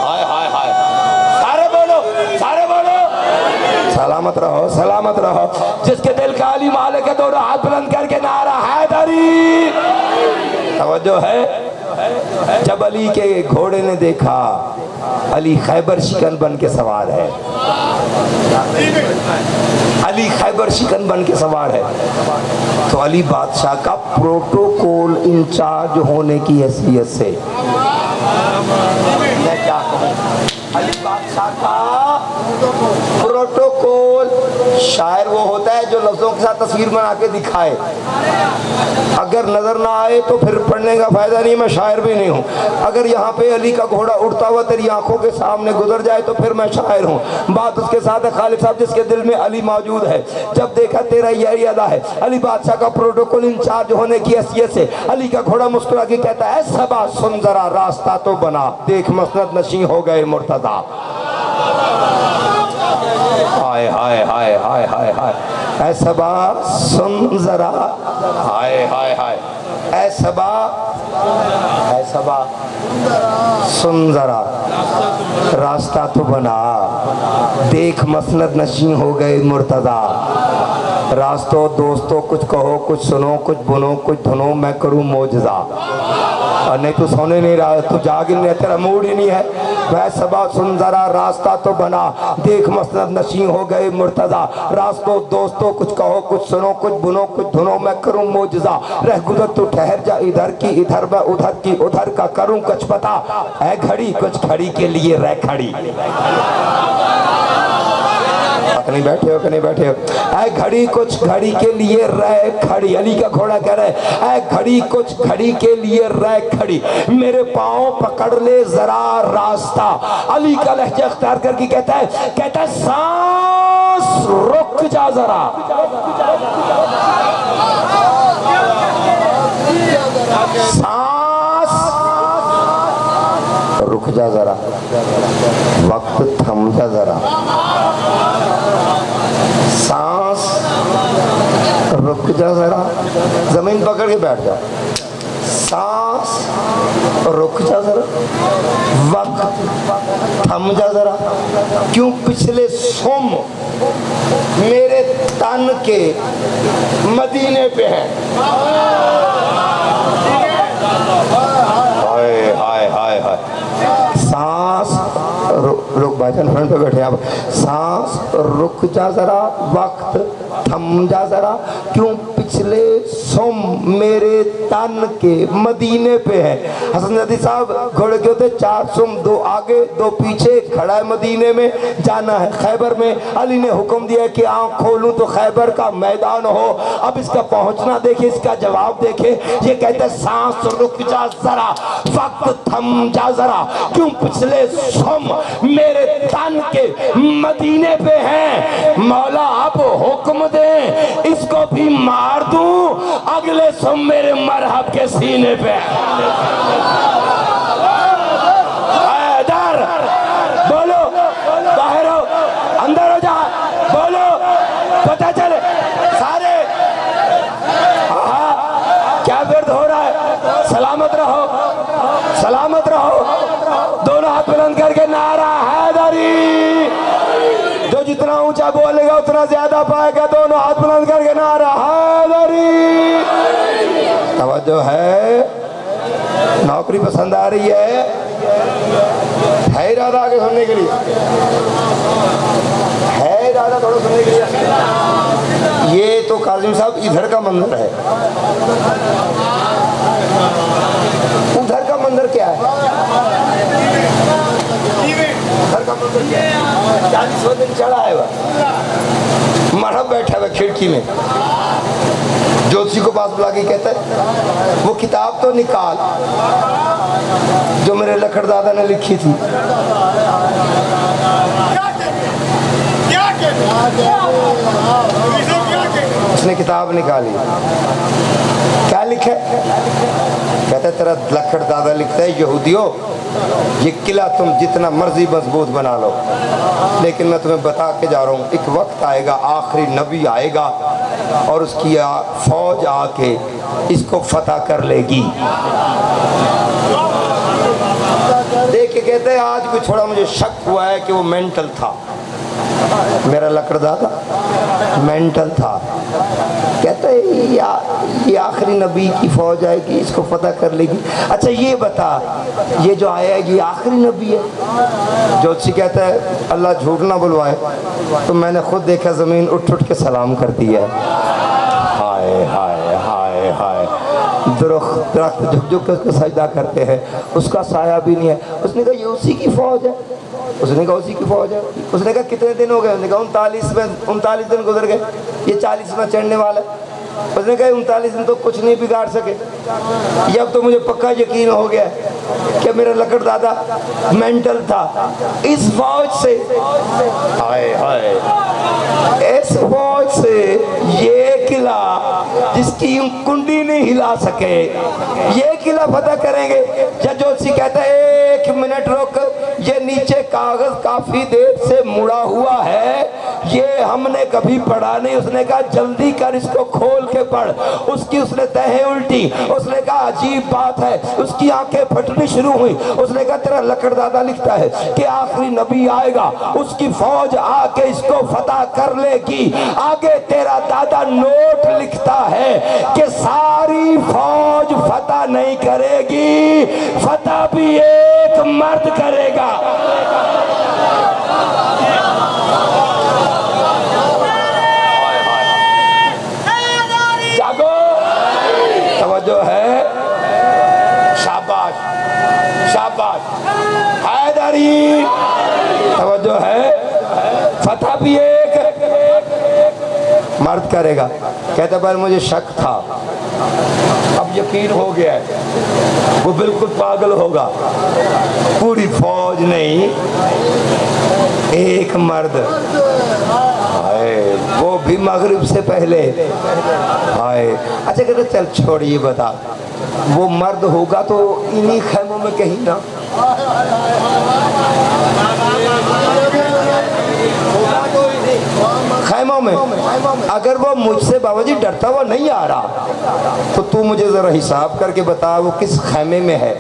हाय हाय हाय, सारे बोलो, सारे बोलो सलामत रहो, सलामत रहो। जिसके दिल का अली मालिक है दोनों हाथ बुलंद करके नारा हैदरी। तवज्जो है, जब अली के घोड़े ने देखा अली खैबर शिकन बन के सवार है, अली खैबर शिकन बन के सवार है, तो अली बादशाह का प्रोटोकॉल इंचार्ज होने की हैसियत से मैं क्या कहूँ, अली बादशाह का प्रोटोकॉल। शायर वो होता है जो लफ्जों के साथ तस्वीर बना के दिखाए, अगर नजर ना आए तो फिर पढ़ने का फायदा नहीं। मैं शायर भी नहीं हूँ। अगर यहाँ पे अली का घोड़ा उड़ता हुआ तेरी आंखों के सामने गुजर जाए तो फिर मैं शायर हूँ। बात उसके साथ है खालिद साहब जिसके दिल में अली मौजूद है। जब देखा तेरा यही अदा है, अली बादशाह का प्रोटोकॉल इंचार्ज होने की हैसियत से अली का घोड़ा मुस्कुरा के कहता है सबा सुन जरा रास्ता तो बना, देख मसनद नशी हो गए मुर्तदा। हाय हाय हाय हाय हाय हाय, ऐसबा सुन जरा, हाय हाय हाय, ऐसबा ऐसबा सुन जरा रास्ता तो बना, देख मसनद नशी हो गए मुर्तदा। रास्तों दोस्तों कुछ कहो कुछ सुनो कुछ बुनो कुछ धुनो, मैं करूँ मौजज़ा। और नहीं तो सोने नहीं रहा, तू जाग ही नहीं, तेरा मूड ही नहीं है। वह सबा सुन जरा रास्ता तो बना, देख मसनद नशी हो गए मुर्तजा। रास्तों दोस्तों कुछ कहो कुछ सुनो कुछ बुनो कुछ धुनो, मैं करूँ मौजज़ा। रह गुजर तू ठहर जा इधर की इधर, मैं उधर की उधर का करूँ कुछ पता। है घड़ी कुछ घड़ी के लिए रह खड़ी, नहीं बैठे हो कि नहीं बैठे हो। ऐ घड़ी कुछ घड़ी के लिए रह खड़ी, अली का घोड़ा कह रहा है ऐ घड़ी कुछ घड़ी के लिए रह खड़ी, मेरे पाँव पकड़ ले जरा रास्ता। अली का लहजा अख्तियार करके कहता है सांस रुक जा जरा, सांस रुक जा जरा, वक्त थम जा जरा, सांस रुक जा जरा, जमीन पकड़ के बैठ जा, सांस रुक जा जरा, वक्त थम जा जरा। क्यों पिछले सोम मेरे तन के मदीने पे है। हाय हाय हाय हाय। सांस रुक, भाईजान फ्रंट पे बैठे आप। सांस रुक जा जरा, वक्त थम जा जरा। क्यों पिछले सोम मेरे तन के मदीने पे है। हसन नदी साहब घोड़े के होते 4 सुम, 2 आगे 2 पीछे, खड़ा है मदीने में, जाना है खैबर में। अली ने हुक्म दिया कि आंख खोलूं तो खैबर का मैदान हो। अब इसका पहुंचना देखे, इसका जवाब देखे। ये कहते सांस रुक जा जरा, वक्त थम जा जरा। क्यों पिछले सोम मेरे तन के मदीने पे है। मौला आप हुक्म दे, इसको भी मार दूं, अगले सोम मेरे मरहब के सीने पे है। इधर बोलो, बाहर हो, अंदर हो जा, बोलो, पता चले सारे। क्या दर्द हो रहा है? सलामत रहो, सलामत रहो। दोनों हाथ बुलंद करके नारा हैदरी। जो जितना ऊंचा बोलेगा उतना ज्यादा पाएगा। दोनों हाथ बुलंद करके नारा हैदरी। तवज्जो है, नौकरी पसंद आ रही है इरादा आगे सुनने के लिए, है इरादा थोड़ा सुनने के लिए। ये तो काजिम साहब इधर का मंदिर है, उधर का मंदिर क्या है? उधर का मंदिर क्या है? 40वां दिन चढ़ा है वह, मरहब बैठा हुआ खिड़की में। ज्योतिषी को पास बुला के कहता है वो किताब तो निकाल जो मेरे लखड़ दादा ने लिखी थी। उसने किताब निकाली, क्या लिखे? कहता है तेरा लखड़ दादा लिखता है यहूदियों, ये किला तुम जितना मर्जी मजबूत बना लो, लेकिन मैं तुम्हें बता के जा रहा हूँ, एक वक्त आएगा, आखिरी नबी आएगा और उसकी फौज आके इसको फतह कर लेगी। देख के कहते हैं आज भी थोड़ा मुझे शक हुआ है कि वो मेंटल था, मेरा लकड़ दादा मेंटल था। कहते हैं ये आखिरी नबी की फौज आएगी, इसको फतह कर लेगी। अच्छा ये बता, ये जो आया है ये आखिरी नबी है? ज्योतिषी कहता है अल्लाह झूठ ना बुलवाए, तो मैंने खुद देखा ज़मीन उठ उठ के सलाम करती है। हाय हाय हाय हाय। दरख्त झुक झुक के उसको सजदा करते हैं, उसका साया भी नहीं है। उसने कहा ये उसी की फौज है। उसने कहा उसी की फौज है। उसने कहा कितने दिन हो गए? उसने कहा 39 दिन गुजर गए, ये 40वां चढ़ने वाला है। उसने कहा 39 दिन तो कुछ नहीं बिगाड़ सके। ये अब तो मुझे पक्का यकीन हो गया कि मेरा लकड़ दादा मेंटल था। इस फौज से हाय हाय, इस फौज से ये किला जिसकी कुंडी नहीं हिला सके, ये किला फतह करेंगे। जब जोशी कहता है 1 मिनट रुक, ये नीचे कागज काफी देर से मुड़ा हुआ है, ये हमने कभी पढ़ा नहीं। उसने कहा जल्दी कर, इसको खोल के पढ़। उसकी उसने तहें उल्टी। उसने कहा अजीब बात है। उसकी आंखें फटनी शुरू हुई। उसने कहा तेरा लकड़ दादा लिखता है कि आखिरी नबी आएगा, उसकी फौज आके इसको फतह कर लेगी। आगे तेरा दादा नोट लिखता है कि सारी फौज फतह नहीं करेगी, फतह भी एक मर्द करेगा। जो है शाबाश शाबाश हैदरी। तवज्जो है, फतह भी एक मर्द करेगा। कहते पर मुझे शक था, अब यकीन हो गया है, वो बिल्कुल पागल होगा। पूरी फौज नहीं, एक मर्द। हाय वो भी मगरिब से पहले आए। अच्छा कहते चल छोड़ ये बता, वो मर्द होगा तो इन्हीं खैमों में कहीं ना, खैमों में। अगर वो मुझसे बाबा जी डरता हुआ नहीं आ रहा तो तू मुझे ज़रा हिसाब करके बता वो किस खैमे में है।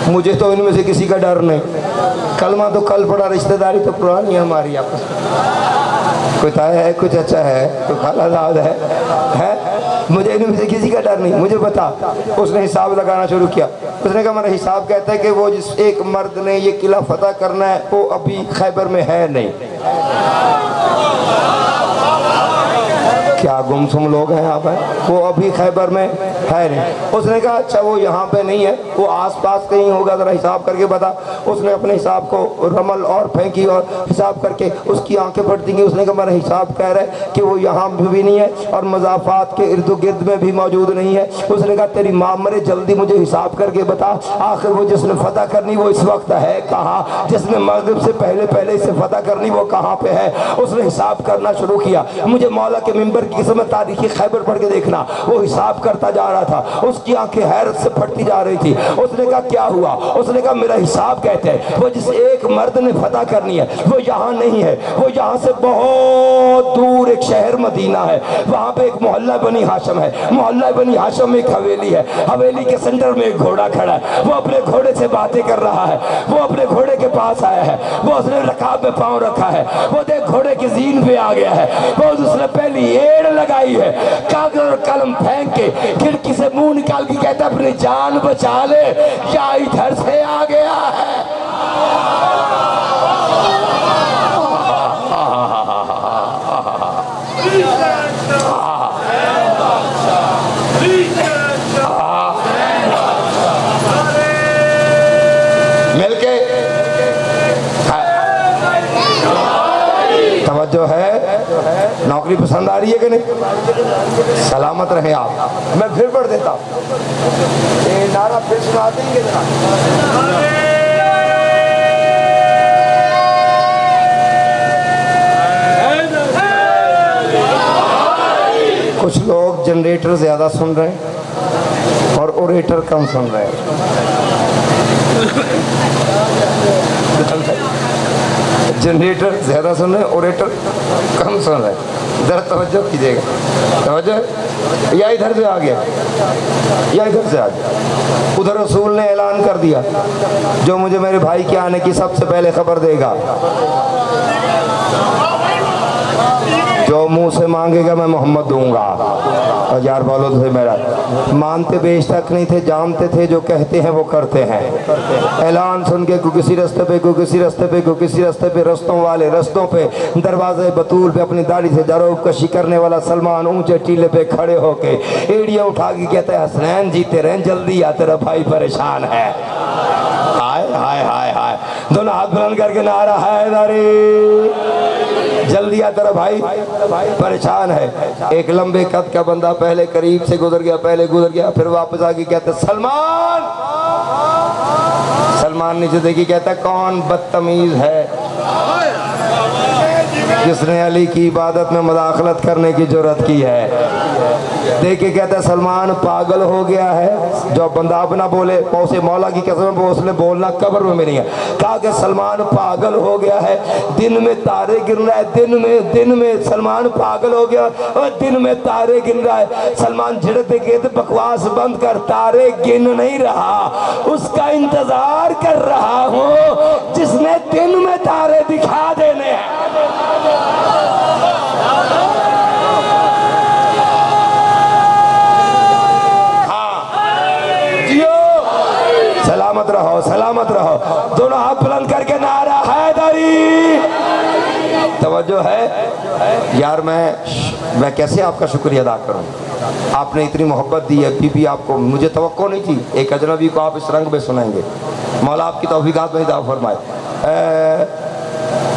मुझे तो इनमें से किसी का डर नहीं। कलमा तो कल पड़ा, रिश्तेदारी तो पुरानी है हमारी आपस में। कोई ताया है, कुछ अच्छा है, कोई खालाजाद है? मुझे इनमें से किसी का डर नहीं, मुझे बता। उसने हिसाब लगाना शुरू किया। उसने कहा मेरा हिसाब कहता है कि वो जिस एक मर्द ने ये किला फतह करना है वो अभी खैबर में है नहीं। क्या गुमसुम लोग हैं यहाँ पर, वो अभी खैबर में है नहीं। उसने कहा अच्छा वो यहाँ पे नहीं है, वो आसपास कहीं होगा, ज़रा हिसाब करके बता। उसने अपने हिसाब को रमल और फेंकी और हिसाब करके उसकी आंखें फटती गई। उसने कहा मेरा हिसाब कह रहा है कि वो यहाँ भी नहीं है और मज़ाफ़ात के इर्द गिर्द में भी मौजूद नहीं है। उसने कहा तेरी माँ मरे, जल्दी मुझे हिसाब करके बता, आखिर वो जिसने फतह करनी वो इस वक्त है कहाँ, जिसने मगरिब से पहले पहले इसे फतह करनी वो कहाँ पे है। उसने हिसाब करना शुरू किया। मुझे मौला के मिंबर की किस्म तारीखी खैबर पढ़ के देखना, वो हिसाब करता जा रहा था, उसकी आंखें हैरत से फटती जा रही थी। उसने कहा क्या हुआ? उसने कहा मेरा हिसाब कहते हैं वो जिस एक मर्द ने फतह करनी है वो यहाँ नहीं है, वो यहाँ से बहुत दूर एक शहर मदीना है, वहाँ पे एक मोहल्ला बनी हाशम है। मोहल्ला बनी हाशम में एक हवेली है, हवेली के सेंटर में एक घोड़ा खड़ा है। वो अपने घोड़े से बातें कर रहा है। वो अपने घोड़े के पास आया है, वो उसने रकाब में पाँव रखा है, वो देख घोड़े की जीन पे आ गया है, वो उसने पहली एड़ लगाई है, कागज और कलम फेंक के खिड़की से मुंह निकाल के कहता अपनी जान बचा ले या इधर से आ गया है। मिलके तवज्जो है, नौकरी पसंद आ रही है कि नहीं? सलामत रहे आप। मैं फिर पढ़ देता हूँ, ये नारा फिर सुना देंगे जरा। कुछ लोग जनरेटर ज्यादा सुन रहे हैं और ओरेटर कम सुन रहे हैं। जनरेटर ज्यादा सुन रहे हैं, ओरेटर कम सुन रहे हैं। जरा तवज्जो कीजिएगा, तवज्जो। या इधर से आ गया, या इधर से आ गया। उधर रसूल ने ऐलान कर दिया जो मुझे मेरे भाई के आने की सबसे पहले खबर देगा, जो मुंह से मांगेगा मैं मोहम्मद दूंगा। और यार बोलो तो मेरा, मानते बेशक नहीं थे, जानते थे, जो कहते हैं वो करते हैं। ऐलान सुन के कोई किसी रास्ते पे, कोई किसी रास्ते पे, कोई किसी रास्ते पे, रस्तों वाले रस्तों पे, दरवाजे बतूल पे अपनी दाढ़ी से जरोब कशी करने वाला सलमान ऊंचे टीले पे खड़े होके एड़ियां उठा के कहता है हसनैन जीते रहें, जल्दी आ तेरा भाई परेशान है। हाय हाय हाय हाय, दोनों हाथ बुलंद करके नारा हैदरी, जल्दी आ तेरा भाई परेशान है। एक लंबे कद का बंदा पहले करीब से गुजर गया, पहले गुजर गया, फिर वापस आके कहते सलमान। सलमान नीचे देखी, कहता कौन बदतमीज है जिसने अली की इबादत में मुदाखलत करने की जुर्रत की है। देख के कहता है सलमान पागल हो गया है। जो बंदा अपना बोले पौसे मौला की कसम वो उसने बोलना कब्र में नहीं है। कहा कि सलमान पागल हो गया है, दिन में तारे गिन रहा है, दिन में सलमान पागल हो गया और दिन में तारे गिन रहा है। सलमान झिड़कते कहते बकवास बंद कर, तारे गिन नहीं रहा, उसका इंतजार कर रहा हूँ जिसने दिन में तारे दिखा देने हैं। सलामत रहो, सलामत रहो। दोनों हाथ बुलंद करके नारा हैदरी। तवज्जो है यार, मैं कैसे आपका शुक्रिया अदा करूं। आपने इतनी मोहब्बत दी है, बीबी आपको, मुझे तवक्को नहीं थी एक अजनबी को आप इस रंग में सुनाएंगे। मौला आपकी तौफीकात में दाव फरमाए।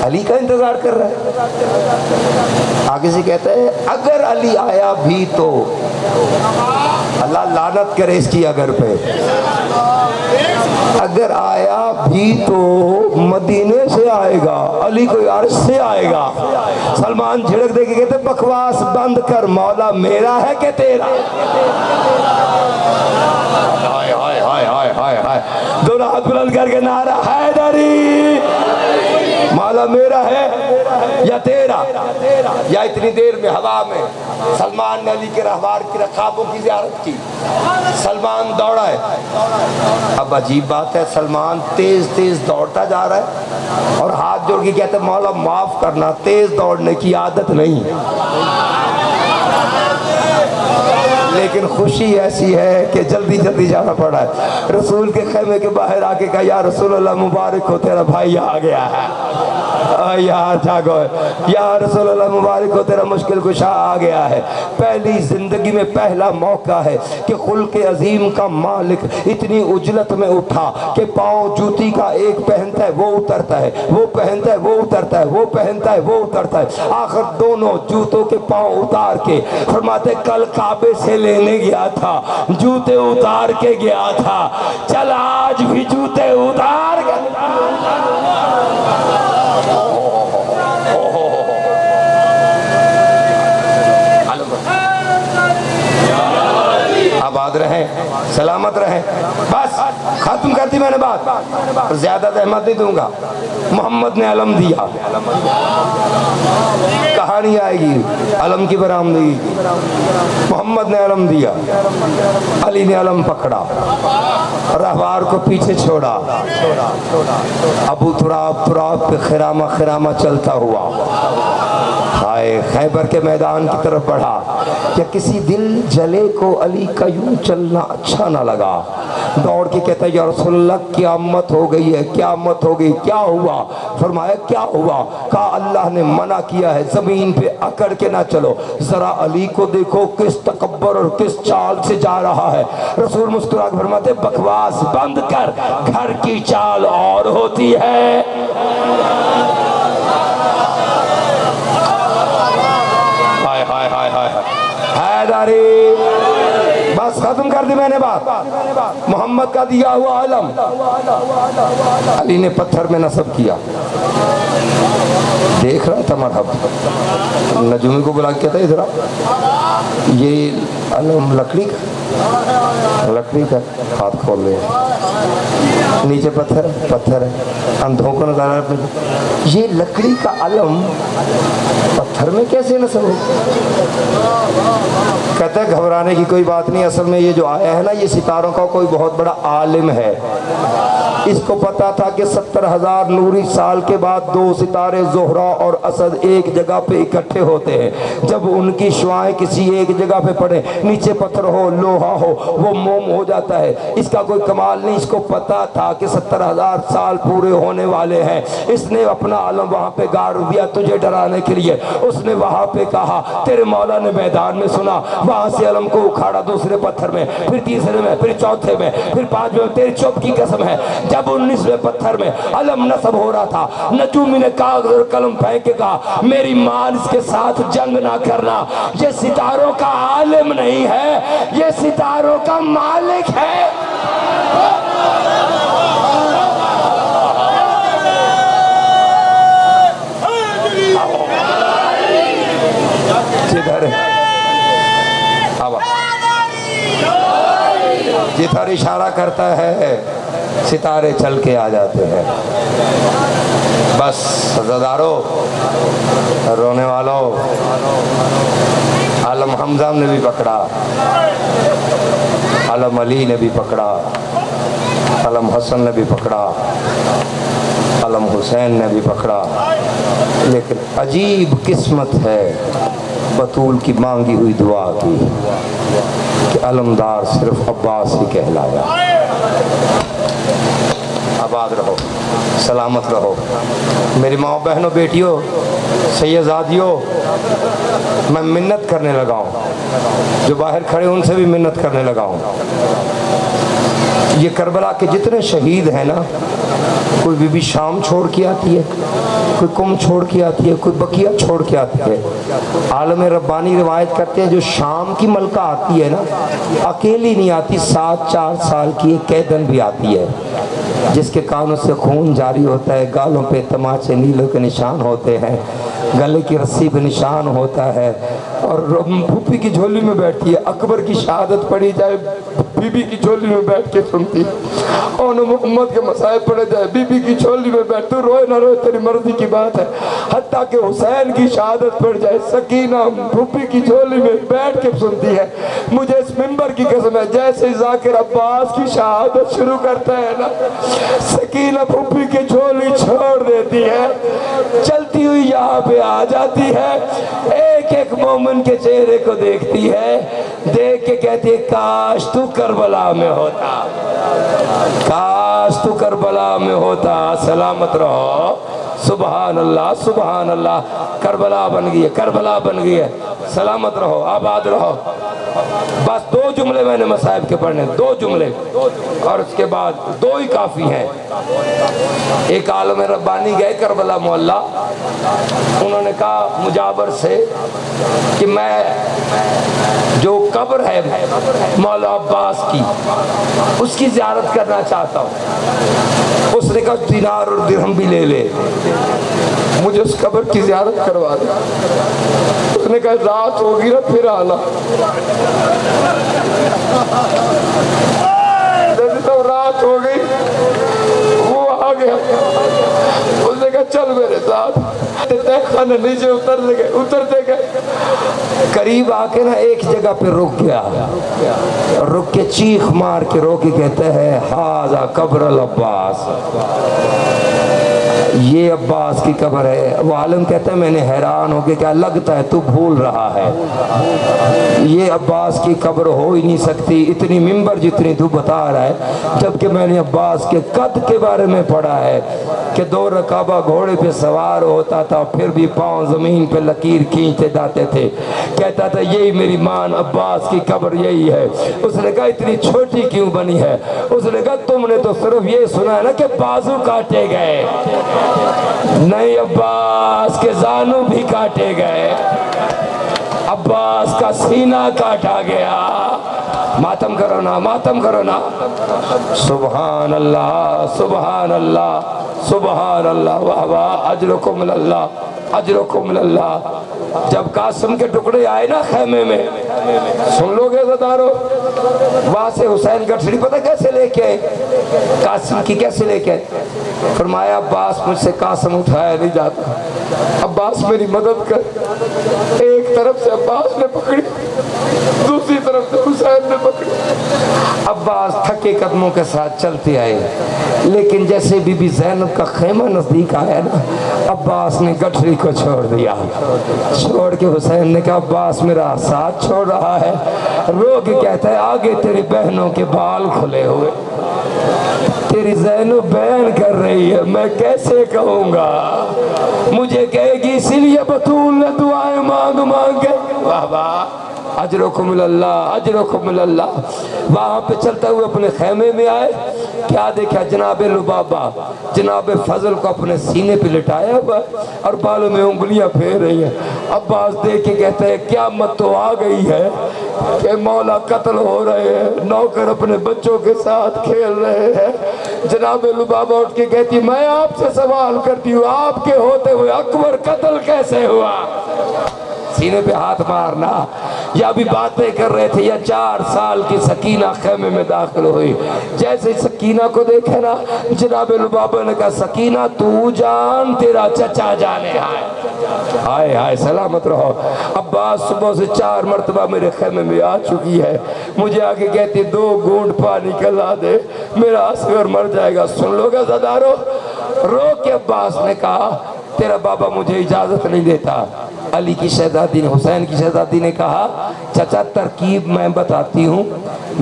अली का इंतजार कर रहा है। आगे से कहता है अगर अली आया भी तो अल्लाह लानत करे इसकी अगर पे। अगर आया भी तो मदीने से आएगा, अली कोई अर्श से आएगा। सलमान झिड़क दे के कहते बकवास बंद कर, मौला मेरा है कि तेरा। हाय हाय हाय हाय हाय हाय, दोनों हाथ बुलंद करके नारा हैदरी, मौला मेरा है या तेरा। या इतनी देर में हवा में सलमान ने अली के रहवार की रखाबों की ज़ियारत की। सलमान दौड़ा है। अब अजीब बात है, सलमान तेज तेज दौड़ता जा रहा है और हाथ जोड़ के कहते मौला माफ करना, तेज दौड़ने की आदत नहीं। लेकिन खुशी ऐसी है कि जल्दी जल्दी जाना पड़ा है। रसूल के खेमे के बाहर आके कहा या रसूल अल्लाह मुबारक हो, तेरा भाई आ गया है। यार जागो, या रसूल अल्लाह मुबारक हो, तेरा मुश्किल कुशा आ गया है। पहली जिंदगी में पहला मौका है कि खुल्क अजीम का मालिक इतनी उजलत में उठा कि पाँव जूती का एक पहनता है वो उतरता है, वो पहनता है वो उतरता है, वो पहनता है वो उतरता है। आखिर दोनों जूतों के पाँव उतार के फरमाते कल काबे से लेने गया था, जूते उतार के गया था, चल आज भी जूते उतार के। आबाद रहे, सलामत रहे। बस खत्म कर दी मैंने बात, ज्यादा अहमद नहीं दूंगा। मोहम्मद ने अलम दिया, कहानी आएगी अलम की बरामदगी की। मोहम्मद ने अलम दिया, अली ने अलम पकड़ा, रहवार को पीछे छोड़ा। अबू तुराब तुराब पे खिरामा खिरामा चलता हुआ हाय खैबर के मैदान की तरफ बढ़ा। क्या किसी दिल जले को अली का यूं चलना अच्छा ना लगा? दौड़ के कहता या रसूलल्लाह क़यामत हो गई है, क़यामत हो गई। क्या हुआ? फरमाया क्या हुआ? कहा अल्लाह ने मना किया है जमीन पे अकड़ के ना चलो। जरा अली को देखो किस तकब्बर और किस चाल से जा रहा है। रसूल मुस्कुरा के फरमाते बकवास बंद कर, घर की चाल और होती है। हाय हाय हाय हाय हैदरी, बस खत्म कर दी मैंने बात। मोहम्मद का दिया हुआ आलम अली ने पत्थर में नस्ब किया। देख रहा था मरहब, नजूमी को बुला के कहता इधर ये आलम लकड़ी का, लकड़ी का। हाथ खोल ले, नीचे पत्थर पत्थर है, अंधों को नजर आ रहा है। ये लकड़ी का अलम पत्थर में कैसे नस्ब हो? कहते हैं घबराने की कोई बात नहीं, असल में ये जो आया है ना ये सितारों का कोई बहुत बड़ा आलिम है। इसको पता था कि 70,000 नूरी साल के बाद दो सितारे ज़ोहरा और असद एक जगह पे इकट्ठे होते हैं। जब उनकी शुआएं किसी एक जगह पे पड़े, नीचे पत्थर हो लोहा हो, वो मोम हो जाता है। इसका कोई कमाल नहीं, इसको पता था कि 70,000 साल पूरे होने वाले हैं। इसने अपना आलम वहाँ पे गाड़ दिया तुझे डराने के लिए। उसने वहाँ पे कहा तेरे मौला ने मैदान में सुना, वहाँ से अलम को उखाड़ा दूसरे पत्थर में, फिर तीसरे में, फिर चौथे में, फिर पांचवें। तेरी चुप की कसम है, जब 19वें पत्थर में अलम नस्ब हो रहा था, नजूमी ने कागज और कलम फेंक के कहा मेरी मान इसके साथ जंग ना करना। ये सितारों का आलिम नहीं है, ये सितारों का मालिक है। जिधर इशारा करता है सितारे चल के आ जाते हैं। बस सजादारों, रोने वालों, आलम हमजा ने भी पकड़ा, आलम अली ने भी पकड़ा, आलम हसन ने भी पकड़ा, आलम हुसैन ने भी पकड़ा। लेकिन अजीब किस्मत है बतूल की मांगी हुई दुआ की कि अलमदार सिर्फ अब्बास ही कहलाया। आबाद रहो, सलामत रहो मेरी माँ बहनों बेटियों सैयदादियों। मैं मिन्नत करने लगा हूँ, जो बाहर खड़े उनसे भी मिन्नत करने लगा हूँ। ये करबला के जितने शहीद हैं ना, कोई बीबी शाम छोड़ के आती है, कोई कुम छोड़ के आती है, कोई बकिया छोड़ के आती है। आलम रब्बानी रिवायत करते हैं जो शाम की मलका आती है ना, अकेली नहीं आती, साथ 4 साल की एक कैदन भी आती है, जिसके कानों से खून जारी होता है, गालों पे तमाचे नीलों के निशान होते हैं, गले की रस्सी पे निशान होता है, और फूफी की झोली में बैठती है। अकबर की शहादत पड़ी जाए, बीबी की झोली में बैठ के सुनती है, और मोहम्मद के मसाइब पड़े जाए, बीबी की झोली में बैठ, तू रोए ना रोए तेरी मर्जी की बात है। हत्ता के हुसैन की शहादत पड़ जाए, सकीना फूफी की झोली में बैठ के सुनती है। मुझे इस मिंबर की कसम है, जैसे जाकिर अब्बास की शहादत शुरू करता है ना, सकीना फूफी की झोली छोड़ देती है, चलती हुई यहाँ पे आ जाती है, एक एक मोमिन के चेहरे को देखती है, देख के कहती है काश तू करबला में होता, काश तू करबला में होता, सलामत रहो, सुबहान अल्लाह सुबहान अल्लाह। करबला बन गई है, करबला बन गई है, सलामत रहो, आबाद रहो। बस 2 जुमले मैंने मसाइब के पढ़ने, 2 जुमले, और उसके बाद 2 ही काफ़ी हैं। एक आलम रब्बानी गए करबला मोहल्ला, उन्होंने कहा मुजाबर से कि मैं जो कब्र है मौला अब्बास की, उसकी ज़ियारत करना चाहता हूँ। उसने कहा दिनार और दिरहम भी ले ले, मुझे उस कब्र की ज़ियारत करवा दे। उसने कहा रात होगी ना फिर आना। जब रात हो गई वो आ गया, उसने कहा चल मेरे साथ। खाना नीचे उतरते गए, करीब आके ना एक जगह पे रुक गया, रुक के चीख मार के रोके, कहते हैं हाजा कब्र अल अब्बास, ये अब्बास की कब्र है। वो आलम कहता है मैंने हैरान हो गया, क्या लगता है तू भूल रहा है, ये अब्बास की कब्र हो ही नहीं सकती, इतनी मिंबर जितनी तू बता रहा है, जबकि मैंने अब्बास के कद के बारे में पढ़ा है कि 2 रकाबा घोड़े पे सवार होता था, फिर भी पाँव जमीन पे लकीर खींचते जाते थे। कहता था यही मेरी मान अब्बास की कब्र यही है। उसने कहा इतनी छोटी क्यों बनी है? उसने कहा तुमने तो सिर्फ ये सुना है ना कि बाजू काटे गए, नहीं अब्बास के जानू भी काटे गए, अब्बास का सीना काटा गया। मातम करो ना, मातम करो ना। सुभान अल्लाह सुभान अल्लाह सुभान अल्लाह, वाह वाह, अजरुकुम अल्लाह अजरुकुम अल्लाह। जब कासिम के टुकड़े आए ना खेमे में, सुन लोगे ज़दारो, वहां से हुसैन गठरी पता कैसे लेके आए, कासिम की कैसे लेके आए? फरमाया अब्बास मुझसे कासिम उठाया नहीं जाता, अब्बास मेरी मदद कर। एक तरफ से अब्बास ने पकड़ी, दूसरी तरफ से हुसैन ने पकड़ी। अब्बास थके कदमों के साथ चलते आए, लेकिन जैसे बीबी ज़ैनब का खेमा नजदीक आया ना, अब्बास ने गठरी को छोड़ दिया। छोड़ के हुसैन ने कहा अब्बास मेरा साथ छोड़ रहा है, रो के कहता है आगे तेरी बहनों के बाल खुले हुए, तेरी ज़ैनब बयान कर रही है, मैं कैसे कहूँगा, मुझे कहेगी इसीलिए बतूल ने दुआएं मांग मांग के। वाह वाह, अजरुकुमुल्लाह अजरुकुमुल्लाह। वहाँ पे चलते हुए अपने खेमे में आए, क्या देखा जनाब लुबाबा जनाब फजल को अपने सीने पे लिटाया हुआ और बालों में उंगलियां फेर रही है। अब्बास देख के कहते हैं क्या मत तो आ गई है कि मौला कत्ल हो रहे हैं, नौकर अपने बच्चों के साथ खेल रहे हैं। जनाब लुबाबा उठ के कहती मैं आपसे सवाल करती हूँ, आपके होते हुए अकबर कत्ल कैसे हुआ? सीने पे हाथ मारना। या भी बातें कर रहे थे, या 4 साल की सकीना खेमे में दाखिल हुई। जैसे सकीना को देखे ना, जनाब लुबाबा ने कहा सकीना तू जान तेरा चचा जाने हाय हाय सलामत रहो। अब्बास सुबह से 4 मरतबा मेरे खेमे में आ चुकी है, मुझे आके कहती 2 घूंट पानी कला दे, मेरा असगर मर जाएगा। सुन लोगे ज़दारो, रो के अब्बास ने कहा तेरा बाबा मुझे इजाजत नहीं देता। अली की शहजादी ने, हुसैन की शहजादी ने कहा चाचा तरकीब मैं बताती हूँ,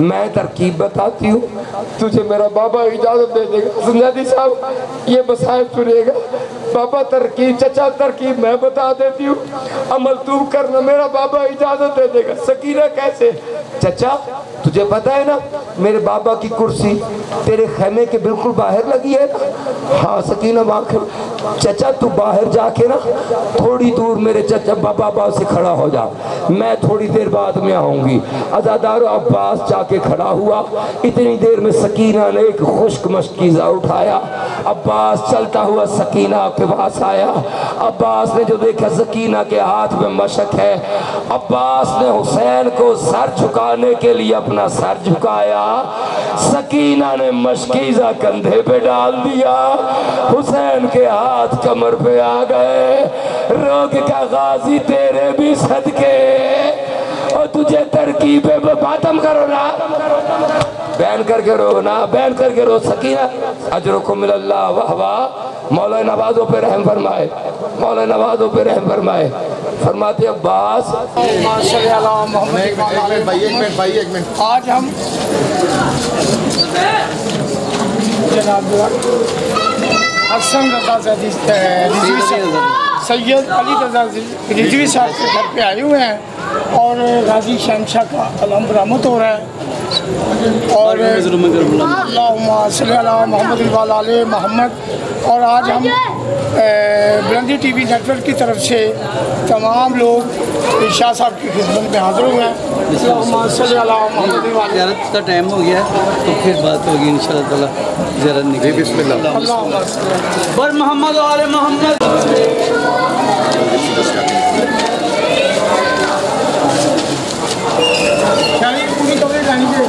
मैं तरकीब बताती हूँ, तुझे मेरा बाबा इजाजत दे देगा। शहजादी साहब ये मसाइब सुनेगा, बाबा तरकीब, चचा तरकीब मैं बता देती हूँ, अमल तू करना, मेरा बाबा इजाजत दे देगा। सकीना कैसे? चचा तुझे पता है ना मेरे बाबा की कुर्सी तेरे खेमे के बिल्कुल बाहर लगी है ना? हाँ सकीना बाखिर। चचा तू बाहर जाके ना थोड़ी दूर मेरे चचा बाबा से खड़ा हो जा, मैं थोड़ी देर बाद में आऊंगी। अज़ादारो अब्बास जाके खड़ा हुआ। इतनी देर में सकीना ने एक खुश्क मशकीज़ा उठाया। अब्बास चलता हुआ सकीना के पास आया। अब्बास ने जो देखा सकीना के हाथ में मशक है, अब्बास ने हुसैन को सर झुकाने के लिए अपना सर झुकाया। सकीना ने मशकीज़ा कंधे पे डाल दिया। हुसैन के हाथ कमर पे आ गए। रोग का गाजी तेरे भी सदके, और तुझे तरकीबे में बातम करो ना, बैन करके रो ना, बैन करके रो। सकीना अजरुकुम मिनल्लाह वाह वाह। मौला नवाजों पे रहम फरमाए, मौला नवाजों पे रहम फरमाए। फरमाते अब्बास आज हम हसन रजा सैयद अली रजा रिजवी साहब के घर पे आए हुए हैं और गाजी शहनशाह का अलम बरामद हो रहा है और मोहम्मद मोहम्मद। और आज हम बुलंदी टीवी नेटवर्क की तरफ से तमाम लोग शाह साहब की खिदमत में हाजिर हुए हैं। ज़ियारत का टाइम हो गया तो फिर बात होगी इंशाअल्लाह ताला। ज़ियारत निकली बिस्मिल्लाह बर मोहम्मद वाले मोहम्मद। पूरी कवरेज लानी चाहिए।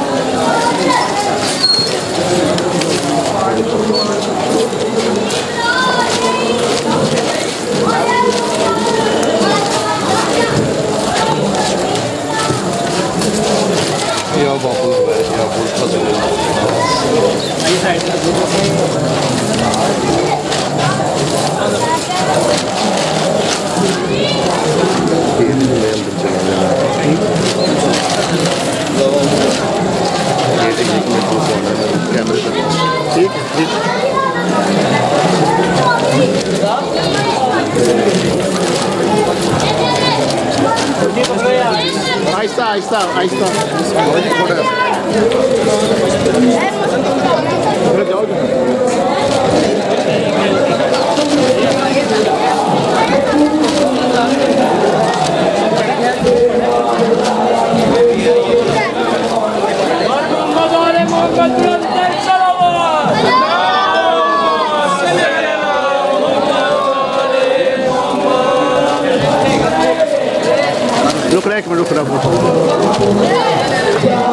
आहिस्ता आहिस्ता आहिस्ता रुक रहा, एक मिनट रुक रहा,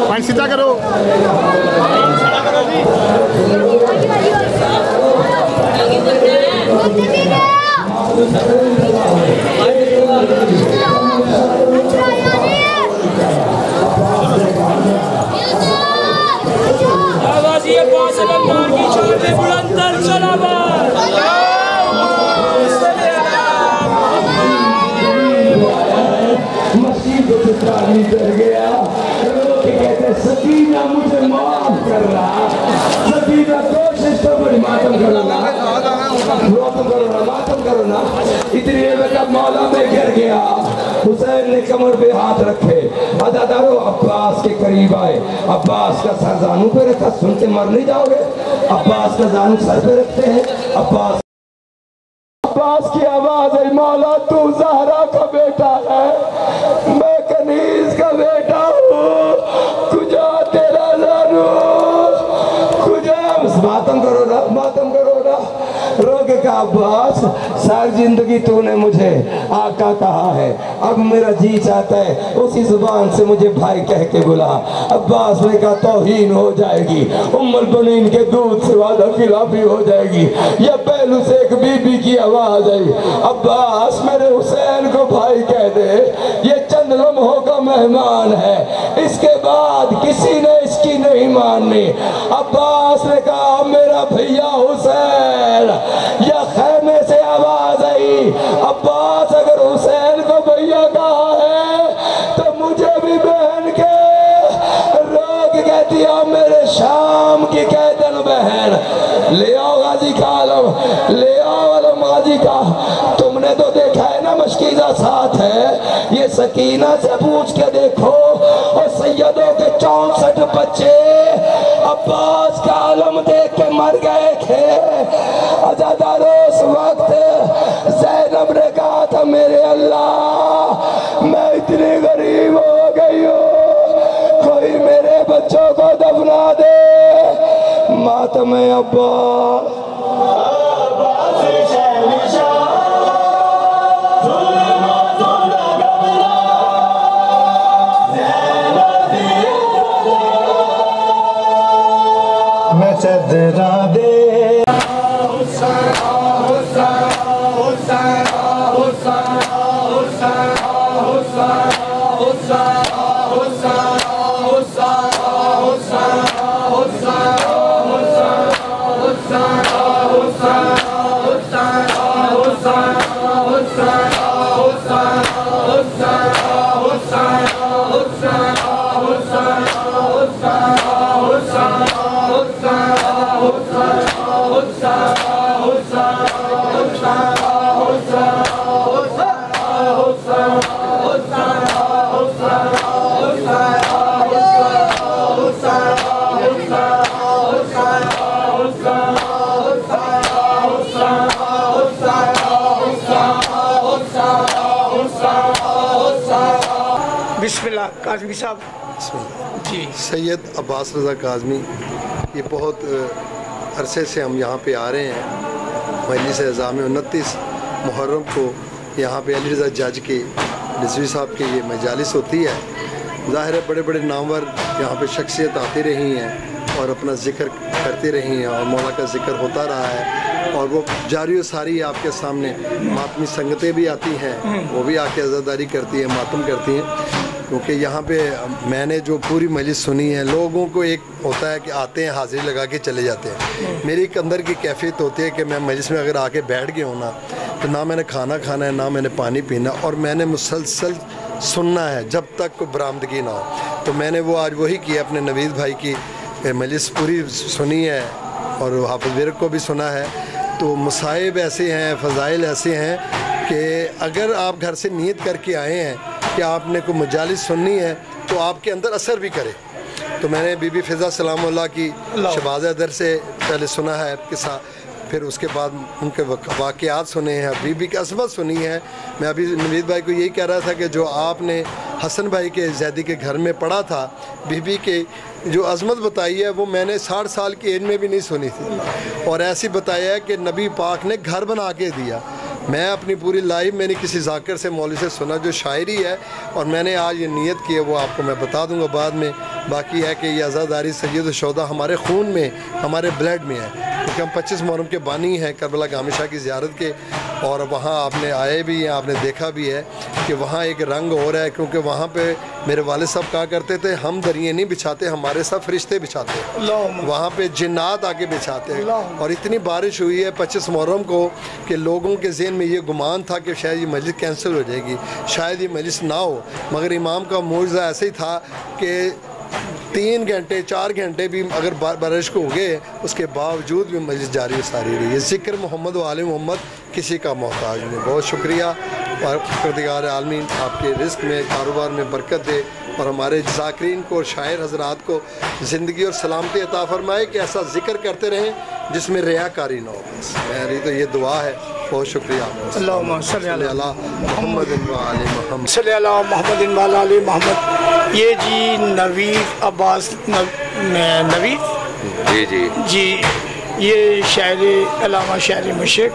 पॉइंट सीधा करो। सकीना मुझे माफ कर रहा, सकीना कोशिश तो बड़ी मातम करो ना, मातम करो ना। इतनी देर मौला में गिर गया। हुसैन ने कमर पे हाथ रखे, अज़ादारो अब्बास के करीब आए। अब्बास का सर जानू पे रखा, सुन के मर नहीं जाओगे। अब्बास का जानू सर पे रखते हैं। अब्बास की आवाज है, मौला तू ज़हरा का बेटा है, मैं कनीज का बेटा हूँ, कुजा तेरा जानू, कुजा। मातम करो ना, मातम करो ना। रोग का अब्बास, सारी जिंदगी तूने मुझे आका कहा है, अब मेरा जी चाहता है उसी जुबान से मुझे भाई कह के बुला। अब्बास ने कहा तौहीन हो जाएगी, उम्मुल बनीन के दूध से वादा खिलाफी हो जाएगी। या पहलू से एक बीबी की आवाज आई, अब्बास मेरे हुसैन को भाई कह दे, ये चंद लम्हों का मेहमान है, इसके बाद किसी ने इसकी नहीं माननी। अब्बास ने कहा मेरा भैया हुसैन। या खेमे से आवाज आई, अब्बास अगर हुसैन को भैया कहा है तो मुझे भी बहन के। रोग कहती है मेरे शाम की कैदन बहन, ले आओ गाजी का आलम, ले आओ आलम बाजी का। तुमने तो देखा है ना मशकीज़ा साथ है, ये सकीना से पूछ के देखो। और सैयदों के 64 बच्चे अब्बास का आलम देख के मर गए थे। अज़ादारों उस वक्त ज़ैनब ने कहा था मेरे अल्लाह मैं इतनी गरीब हो गई हूँ, कोई मेरे बच्चों को दफना दे। मातम अब्बास चदरा दे बिस्मिल्लाह। काज़मी साहब जी। सैयद अब्बास रज़ा काज़मी, ये बहुत अरसे से हम यहाँ पे आ रहे हैं। मजलिस अज़ाम 29 मुहर्रम को यहाँ पे अली रज़ा जज के रिजवी साहब के ये मजालिस होती है। ज़ाहिर है बड़े बड़े नामवर यहाँ पे शख्सियत आती रही हैं और अपना ज़िक्र करती रही हैं और मौला का ज़िक्र होता रहा है और वो जारी सारी आपके सामने। मातमी संगतें भी आती हैं, वो भी आके अज़ादारी करती हैं, मातम करती हैं। क्योंकि यहाँ पे मैंने जो पूरी मजलिस सुनी है, लोगों को एक होता है कि आते हैं हाज़िरी लगा के चले जाते हैं। मेरी एक अंदर की कैफियत होती है कि मैं मजलिस में अगर आके बैठ गया हूँ ना, तो ना मैंने खाना खाना है ना मैंने पानी पीना, और मैंने मुसलसल सुनना है जब तक कोई बरामदगी ना हो। तो मैंने वो आज वही किया, अपने नवीद भाई की मजलिस पूरी सुनी है और हाफिज़ विरक को भी सुना है। तो मसाइब ऐसे हैं, फ़ज़ाइल ऐसे हैं कि अगर आप घर से नीयत करके आए हैं कि आपने को मजालिस सुननी है तो आपके अंदर असर भी करे। तो मैंने बीबी फ़िज़ा सलामुल्लाह की शहबाज़ दर से पहले सुना है किस्सा, फिर उसके बाद उनके वाक़यात सुने हैं, बीबी की अज़मत सुनी है। मैं अभी नवीद भाई को यही कह रहा था कि जो आपने हसन भाई के जैदी के घर में पढ़ा था, बीबी के जो अज़मत बताई है वो मैंने 60 साल की एज में भी नहीं सुनी थी। और ऐसी बताया है कि नबी पाक ने घर बना के दिया। मैं अपनी पूरी लाइफ मैंने किसी जाकिर से मौलवी से सुना जो शायरी है, और मैंने आज ये नियत की है, वो आपको मैं बता दूंगा बाद में। बाकी है कि ये आज़ादारी सैयद शोदा हमारे खून में, हमारे ब्लड में है, क्योंकि हम 25 मुहर्रम के बानी हैं करबला गामी शाह की ज़ियारत के। और वहाँ आपने आए भी हैं, आपने देखा भी है कि वहाँ एक रंग हो रहा है, क्योंकि वहाँ पे मेरे वालिद साहब कहा करते थे हम दरिए नहीं बिछाते, हमारे साथ फरिश्ते बिछाते हैं, वहाँ पे जिन्नात आके बिछाते हैं। और इतनी बारिश हुई है 25 मुहर्रम को कि लोगों के ज़हन में ये गुमान था कि शायद ये मजलिस कैंसिल हो जाएगी, शायद ये मजलिस ना हो। मगर इमाम का मौज़ा ऐसे ही था कि 3 घंटे 4 घंटे भी अगर बारिश को हो गए, उसके बावजूद भी मजलिस जारी सारी रही है। ज़िक्र मोहम्मद व आले मोहम्मद किसी का मोहताज नहीं। बहुत शुक्रिया। और परवरदिगार आलमीन आपके रिस्क में, कारोबार में बरकत दे और हमारे ज़ाकिरीन को और शायर हजरात को ज़िंदगी और सलामती अता फरमाए कि ऐसा ज़िक्र करते रहें जिसमें रियाकारी ना हो। बस मेरी तो ये दुआ है। बहुत शुक्रिया। मोहम्मद। ये जी नवीद अब्बास नवीद जी जी जी, ये शायरी अल्लामा शायरी मुशरिक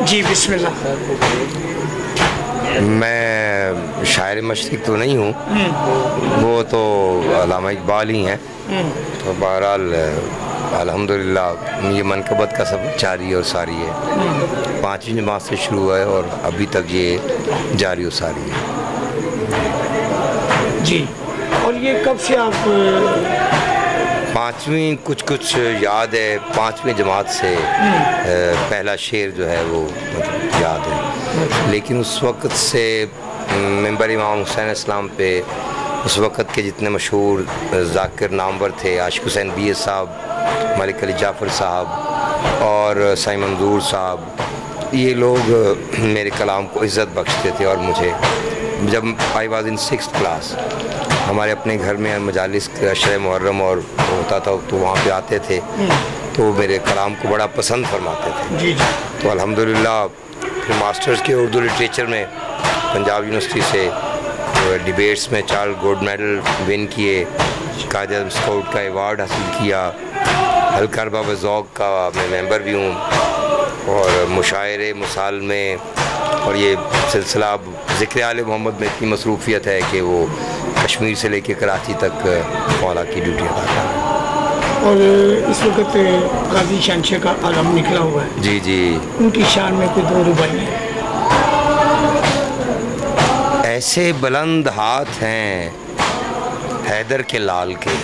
जी। बिस्मिल्लाह। मैं शायर मशरिक तो नहीं हूँ, वो तो अल्लामा इकबाल ही हैं। तो बहरहाल अल्हम्दुलिल्लाह ये मनकबत का सब जारी और सारी है। 5वीं जमात से शुरू है और अभी तक ये जारी और सारी है जी। और ये कब से आप 5वीं कुछ याद है, 5वीं जमात से पहला शेर जो है वो याद है। लेकिन उस वक़्त से मेंबर इमाम हुसैन इस्लाम पे उस वक़्त के जितने मशहूर ज़ाकिर नामवर थे, आशिक़ हुसैन बीए साहब, मलिक अली जाफ़र साहब और साईं मंजूर साहब ये लोग मेरे कलाम को इज़्ज़त बख्शते थे और मुझे जब I was in 6th class हमारे अपने घर में मजालिस अशरे मुहर्रम और होता था तो वहाँ पे आते थे तो मेरे कलाम को बड़ा पसंद फरमाते थे। जी जी। तो अल्हम्दुलिल्लाह फिर मास्टर्स के उर्दू लिटरेचर में पंजाब यूनिवर्सिटी से डिबेट्स में 4 गोल्ड मेडल विन किए, कायद आज़म स्काउट का अवार्ड हासिल किया, हल्का अरबाब ज़ौक़ का मैं मेंबर भी हूँ और मुशायरे मुसाल में और ये सिलसिला ज़िक्र आले मोहम्मद में इतनी मसरूफ़ियत है कि वो कश्मीर से लेकर कराची तक मौला की ड्यूटी अदा कर रहा है। और इस वक्त गाजी शहंशाह का आलम निकला हुआ है। जी जी। उनकी शान में कोई 2 रुबाइयाँ हैं। ऐसे बुलंद हाथ हैं हैदर के लाल के,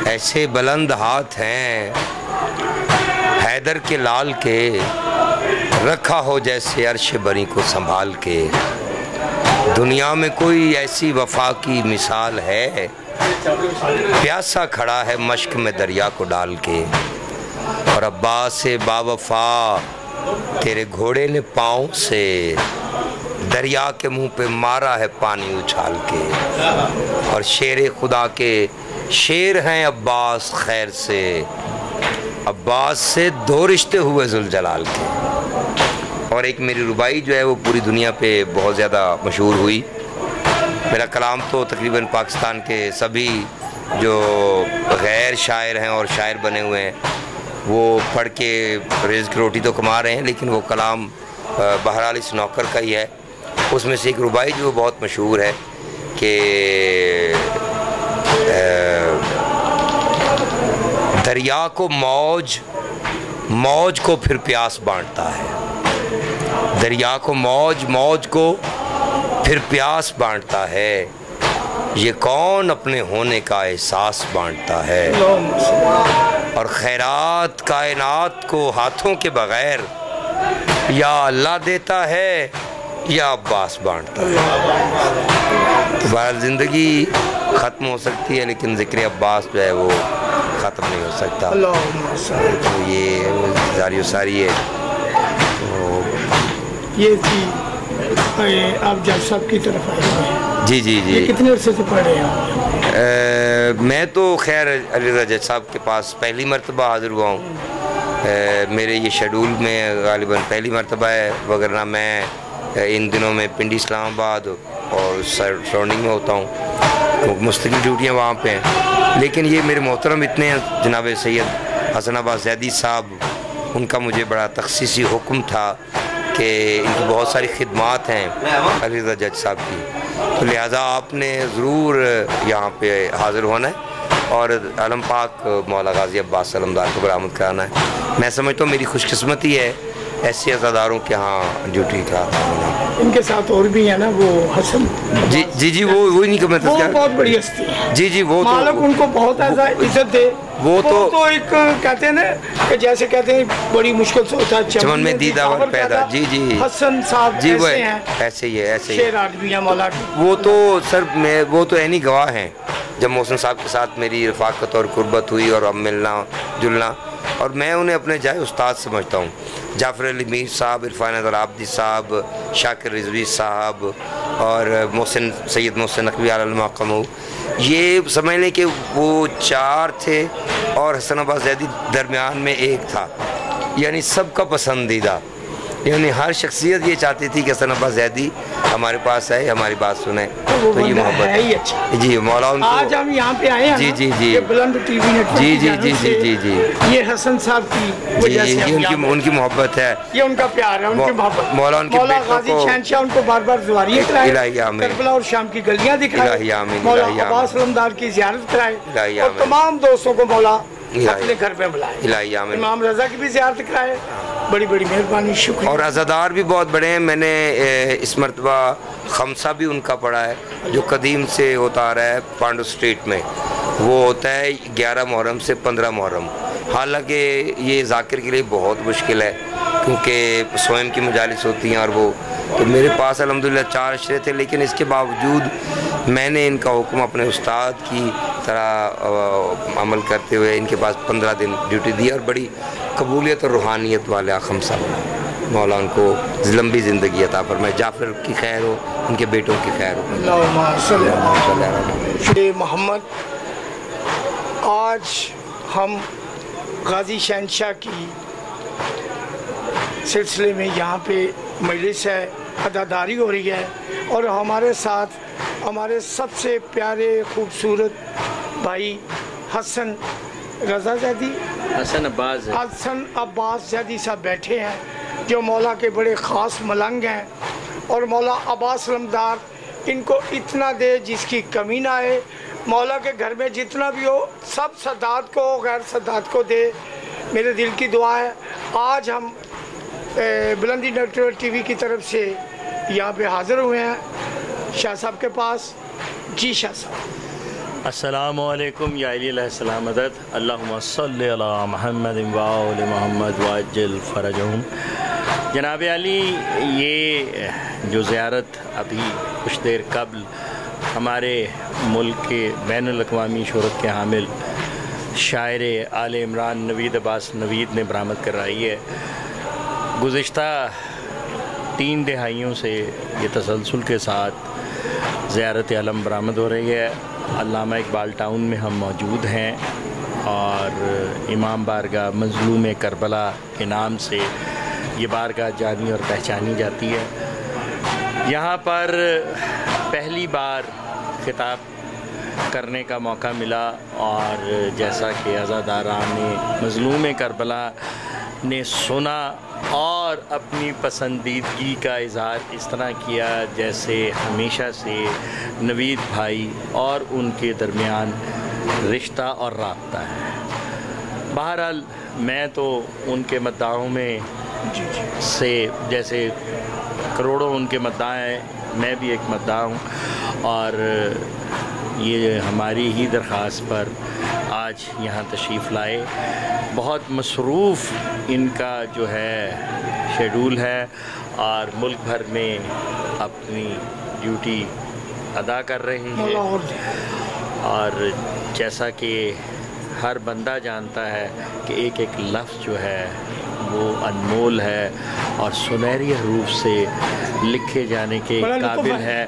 ऐसे बुलंद हाथ हैं हैदर के लाल के, रखा हो जैसे अर्श बरी को संभाल के। दुनिया में कोई ऐसी वफा की मिसाल है, प्यासा खड़ा है मश्क में दरिया को डाल के। और अब्बास से बावफा तेरे घोड़े ने पाँव से दरिया के मुंह पे मारा है पानी उछाल के। और शेर खुदा के शेर हैं अब्बास खैर से, अब्बास से 2 रिश्ते हुए जुलजलाल के। और एक मेरी रुबाई जो है वो पूरी दुनिया पे बहुत ज़्यादा मशहूर हुई। मेरा कलाम तो तकरीबन पाकिस्तान के सभी जो गैर शायर हैं और शायर बने हुए हैं वो पढ़ के रिज़्क़ रोटी तो कमा रहे हैं, लेकिन वो कलाम बहरहाल इस नौकर का ही है। उसमें से एक रुबाई जो बहुत मशहूर है कि दरिया को मौज, मौज को फिर प्यास बांटता है। दरिया को मौज, मौज को फिर प्यास बांटता है। ये कौन अपने होने का एहसास बांटता है। और खैरात कायनात को हाथों के बगैर या अल्लाह देता है या अब्बास बांटता है। तो बहरहाल ज़िंदगी ख़त्म हो सकती है लेकिन ज़िक्र अब्बास जो है वो ख़त्म नहीं हो सकता। तो ये जारी सारी है। तो ये थी आप जज साहब की तरफ आए हैं। जी जी जी। कितने अरसे से पढ़ रहे हैं? मैं तो खैर अली रज़ा जज साहब के पास पहली मरतबा हाज़िर हुआ हूँ। मेरे ये शेड्यूल में गालिबन पहली मरतबा है, वगरना मैं इन दिनों में पिंडी इस्लामाबाद और सराउंडिंग में होता हूँ, तो मुस्तकिल ड्यूटियाँ वहाँ पे हैं। लेकिन ये मेरे मोहतरम इतने जनाब सैयद हसन अब्बास ज़ैदी साहब, उनका मुझे बड़ा तख़सीसी हुक्म था कि इनकी बहुत सारी खिदमात हैं अली रज़ा जज साहब की, तो लिहाजा आपने ज़रूर यहाँ पे हाज़िर होना है और आलम पाक मौला गाजी अब्बास अलमदार को बरामद कराना है। मैं समझता हूँ मेरी खुशकिस्मती है ऐसे अज़ादारों के यहाँ ड्यूटी का होना। इनके साथ और भी है ना वो हसन। जी जी जी। वो नहीं कमेंट वो बहुत बड़ी हस्ती है। जी जी। वो मालिक उनको बहुत ऐसा इज्जत दे। वो तो एक कहते हैं ना कि जैसे कहते हैं बड़ी मुश्किल से होता है चमन में दीदावर पैदा। जी जी। हसन साहब जी वो ऐसे ही है, ऐसे ही शेर आदमी है मौला। वो तो सर मैं वो तो ऐनी गवाह हैं जब मोहसिन साहब के साथ मेरी रफ़ाकत और कुर्बत हुई और अब मिलना जुलना, और मैं उन्हें अपने जाए उस्ताद समझता हूँ। जाफ़र अली मीर साहब, इरफान अदर आबदी साहब, शाकिर रिजवी साहब और सैयद मोहसिन नकवी अलमक़मू, ये समझ लें कि वो 4 थे और हसन अब्बास ज़ैदी दरमियान में एक था, यानी सबका पसंदीदा। यानी हर शख्सियत ये चाहती थी कि हसन अब्बास ज़ैदी हमारे पास आए, हमारी बात सुने। तो ये मोहब्बत है ही अच्छा। जी मौला उनको। आज हम यहाँ पे आए हैं जी जी जी। बुलंद टीवी नेटवर्क। जी जी जी जी जी जी। ये हसन साहब की वजह से उनकी मोहब्बत है, ये उनका प्यार है, उनकी मोहब्बत। मौला उनके गाजी शहंशाह उनको बार बार ज़ुवारियत कराए, करबला और शाम की गलियाँ दिखाए, मौला अब्बास अलमदार की ज़ियारत कराए और तमाम दोस्तों को मौला अपने घर पे बुलाए। इमाम रज़ा की भी ज़ियारत कराए। बड़ी बड़ी मेहरबानी, शुक्रिया। और अज़ादार भी बहुत बड़े हैं। मैंने इस मरतबा खमसा भी उनका पढ़ा है जो कदीम से होता आ रहा है पांडु स्ट्रीट में। वो होता है 11 मुहर्रम से 15 मुहर्रम। हालांकि ये ज़ाकिर के लिए बहुत मुश्किल है क्योंकि स्वयं की मजालिस होती हैं और वो तो मेरे पास अल्हम्दुलिल्लाह 4 अशरे थे, लेकिन इसके बावजूद मैंने इनका हुक्म अपने उस्ताद की तरह अमल करते हुए इनके पास 15 दिन ड्यूटी दी और बड़ी कबूलियत और रूहानियत वाले खमसा। मौला उनको लंबी ज़िंदगी अता फरमाए, जाफ़र की खैर हो, उनके बेटों की खैर हो। मोहम्मद, आज हम गाजी शहनशाह की सिलसिले में यहाँ पे मजलिस है, अदादारी हो रही है और हमारे साथ हमारे सबसे प्यारे खूबसूरत भाई हसन रज़ा ज़ैदी, हसन अब्बास ज़ैदी साहब बैठे हैं, जो मौला के बड़े ख़ास मलंग हैं और मौला अब्बास लमदार इनको इतना दे जिसकी कमी ना आए। मौला के घर में जितना भी हो सब सदात को गैर सदात को दे, मेरे दिल की दुआ है। आज हम बुलंदी नेटवर्क टीवी की तरफ से यहाँ पे हाज़िर हुए हैं शाह साहब के पास। जी शाह साहब। अस्सलामु अलैकुम या अलैहिस्सलाम मदद, अल्लाहुम्मा सल्लि अला मुहम्मद व आलि मुहम्मद वाजिल फरजहुम। जनाब अली, ये जो ज़ियारत अभी कुछ देर कबल हमारे मुल्क के बैनुल-अक़वामी शोहरत के हामिल शायर आले इमरान नवीद अब्बास नवीद ने बरामद कराई है। गुज़िश्ता 3 दहाइयों से ये तसलसल के साथ ज़ियारत अलम बरामद हो रही है। अल्लामा इकबाल टाउन में हम मौजूद हैं और इमाम बारगाह मज़लूम करबला के नाम से ये बारगाह जानी और पहचानी जाती है। यहाँ पर पहली बार खिताब करने का मौका मिला और जैसा कि अज़ादारान मज़लूम करबला ने सुना और अपनी पसंदीदगी का इज़हार इस तरह किया जैसे हमेशा से नवीद भाई और उनके दरमियान रिश्ता और राब्ता है। बहरहाल मैं तो उनके मद्दाहों में से जैसे करोड़ों उनके मद्दा हैं, मैं भी एक मद्दा हूँ और ये हमारी ही दरख्वास्त पर आज यहाँ तशरीफ़ लाए। बहुत मसरूफ़ इनका जो है शेड्यूल है और मुल्क भर में अपनी ड्यूटी अदा कर रहे हैं और जैसा कि हर बंदा जानता है कि एक एक लफ्ज़ जो है वो अनमोल है और सुनहरी हरूफ से लिखे जाने के काबिल है,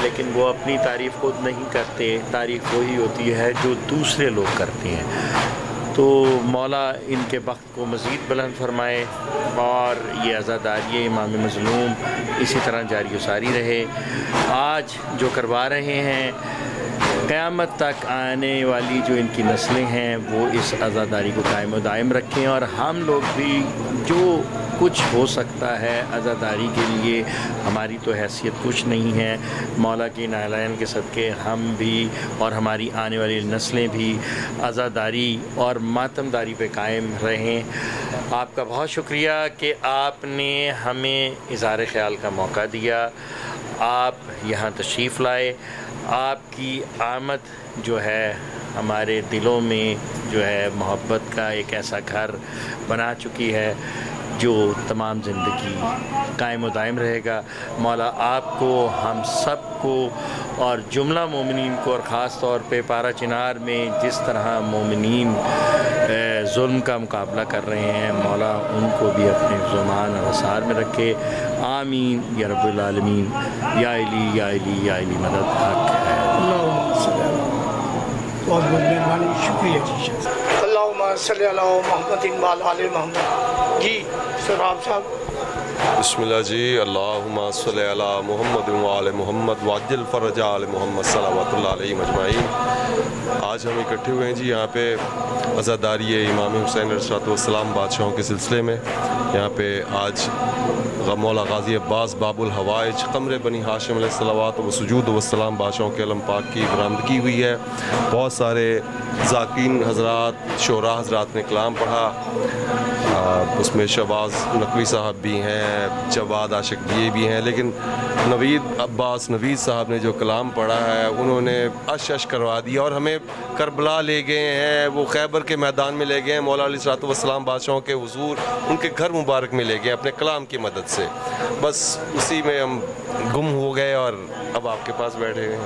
लेकिन वो अपनी तारीफ़ खुद नहीं करते, तारीफ़ वही होती है जो दूसरे लोग करते हैं। तो मौला इनके वक्त को मज़ीद बुलंद फरमाए और ये आज़ादारी इमाम मज़लूम इसी तरह जारी सारी रहे। आज जो करवा रहे हैं क़यामत तक आने वाली जो इनकी नस्लें हैं वो इस आज़ादारी को कायम व दायम रखें और हम लोग भी जो कुछ हो सकता है आज़ादारी के लिए, हमारी तो हैसियत कुछ नहीं है, मौला की नालायन के सदक़े हम भी और हमारी आने वाली नस्लें भी आज़ादारी और मातमदारी पे कायम रहें। आपका बहुत शुक्रिया कि आपने हमें इज़हार ख़याल का मौका दिया, आप यहाँ तशरीफ़ लाए। आपकी आमद जो है हमारे दिलों में जो है मोहब्बत का एक ऐसा घर बना चुकी है जो तमाम ज़िंदगी कायम व दायम रहेगा। मौला आपको, हम सब को और जुमला मोमिनीन को और ख़ास तौर पे पारा चिनार में जिस तरह मोमिनीन जुल्म का मुकाबला कर रहे हैं, मौला उनको भी अपने ज़ुमान और असार में रखे। आमीन या रब्बुल आलमीन। या इली या इली या इली मदद हक है। बहुत मेहरबानी, शुक्रिया जी। अल्लाहुम्मा सल्ली अला मुहम्मदिन व आले मुहम्मद। जी सराब साहब। बिस्मिल्लाह जी। अल्लाहुम्मा सल्ली अला मुहम्मद व आले मुहम्मद वाजिल फरज आले मुहम्मद सल्लल्लाहु अलैहि मजमाइन। आज हम इकट्ठे हुए हैं जी यहाँ पे अज़ादारी इमाम हुसैन अलैहिस्सलाम बादशाहों के सिलसिले में। यहाँ पे आज मौला गाज़ी अब्बास बाबुल हवाइज क़मर बनी हाशिम अलैहिस्सलावात व सुजूद व सलाम बादशाहों के अलम पाक की बरामदगी हुई है। बहुत सारे ज़ाकिन हज़रात, शोरा हज़रात ने कलाम पढ़ा, उसमें शहबाज नकवी साहब भी हैं, जवाद आशिक ये भी हैं, लेकिन नवीद अब्बास नवीद साहब ने जो कलाम पढ़ा है उन्होंने अश करवा दिया और हमें करबला ले गए हैं, वो खैबर के मैदान में ले गए हैं, मौला अलैहिस्सलाम बादशाहों के हुजूर उनके घर मुबारक में ले गए अपने कलाम की मदद से। बस उसी में हम गुम हो गए और अब आपके पास बैठे हैं।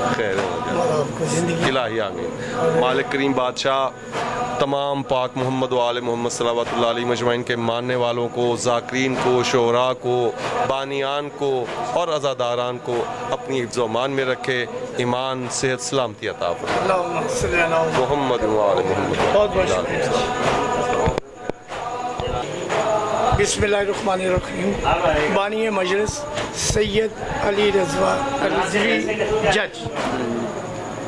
खैर इलाही आमीन। मालिक करीम बादशाह तमाम पाक मोहम्मद वाले मोहम्मद सल्लल्लाहु अलैहि मजमाइन के मानने वालों को, ज़ाकिरीन को, शोरा को, बानियान को और अज़ादारान को अपनी हिफ्ज़-ओ-मान में रखे, ईमान सेहत सलामती अता फरमाए। मोहम्मद वाले मोहम्मद। बिस्मिल्लाहिर्रहमानिर्रहीम। बानी मजलिस सैयद अली रज़वा रिज़वी जज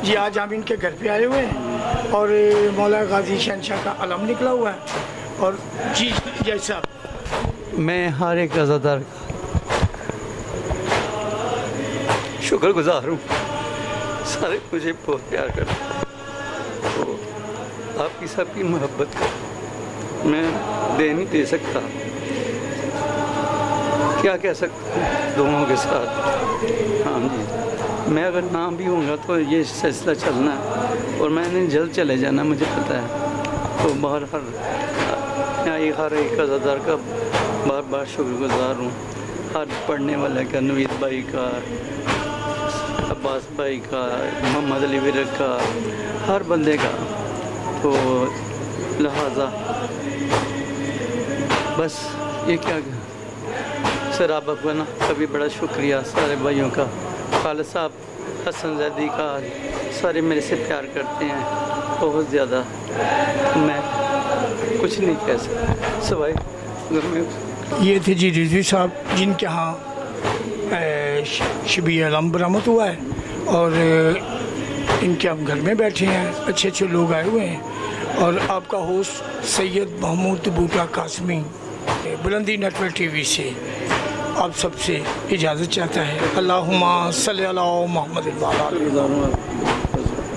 जी आज हम इनके घर पे आए हुए हैं और मौला गाजी शहनशाह का अलम निकला हुआ है। और जी जज साहब, मैं हर एक अज़ादार का शुक्रगुजार हूँ। सारे मुझे बहुत प्यार करते हैं, तो आपकी सबकी मोहब्बत का मैं दे नहीं दे सकता, क्या कह सकता हूँ दोनों के साथ। हाँ जी, मैं अगर ना भी होऊंगा तो ये सिलसिला चलना है और मैंने जल्द चले जाना, मुझे पता है। तो हर एक अज़ादार का बार बार शुक्रगुजार हूँ। हर पढ़ने वाले का, नवीद भाई का, अब्बास भाई का, मोहम्मद अली विरक का, हर बंदे का। तो लिहाजा बस ये क्या सर आप का ना कभी बड़ा शुक्रिया सारे भाइयों का, खालिद साहब, हसन जैदी का, सारे मेरे से प्यार करते हैं बहुत ज़्यादा। मैं कुछ नहीं कह सकता सवाई ये थे जी रिजवी साहब जिनके यहाँ शबी अलम बरामद हुआ है और इनके हम घर में बैठे हैं, अच्छे अच्छे लोग आए हुए हैं। और आपका होस्ट सैयद महमूद बूटा कासमी बुलंदी नेटवर्क टीवी से आप सबसे इजाज़त चाहता है। अल्लाहुम्मा सल्ली अला मुहम्मद।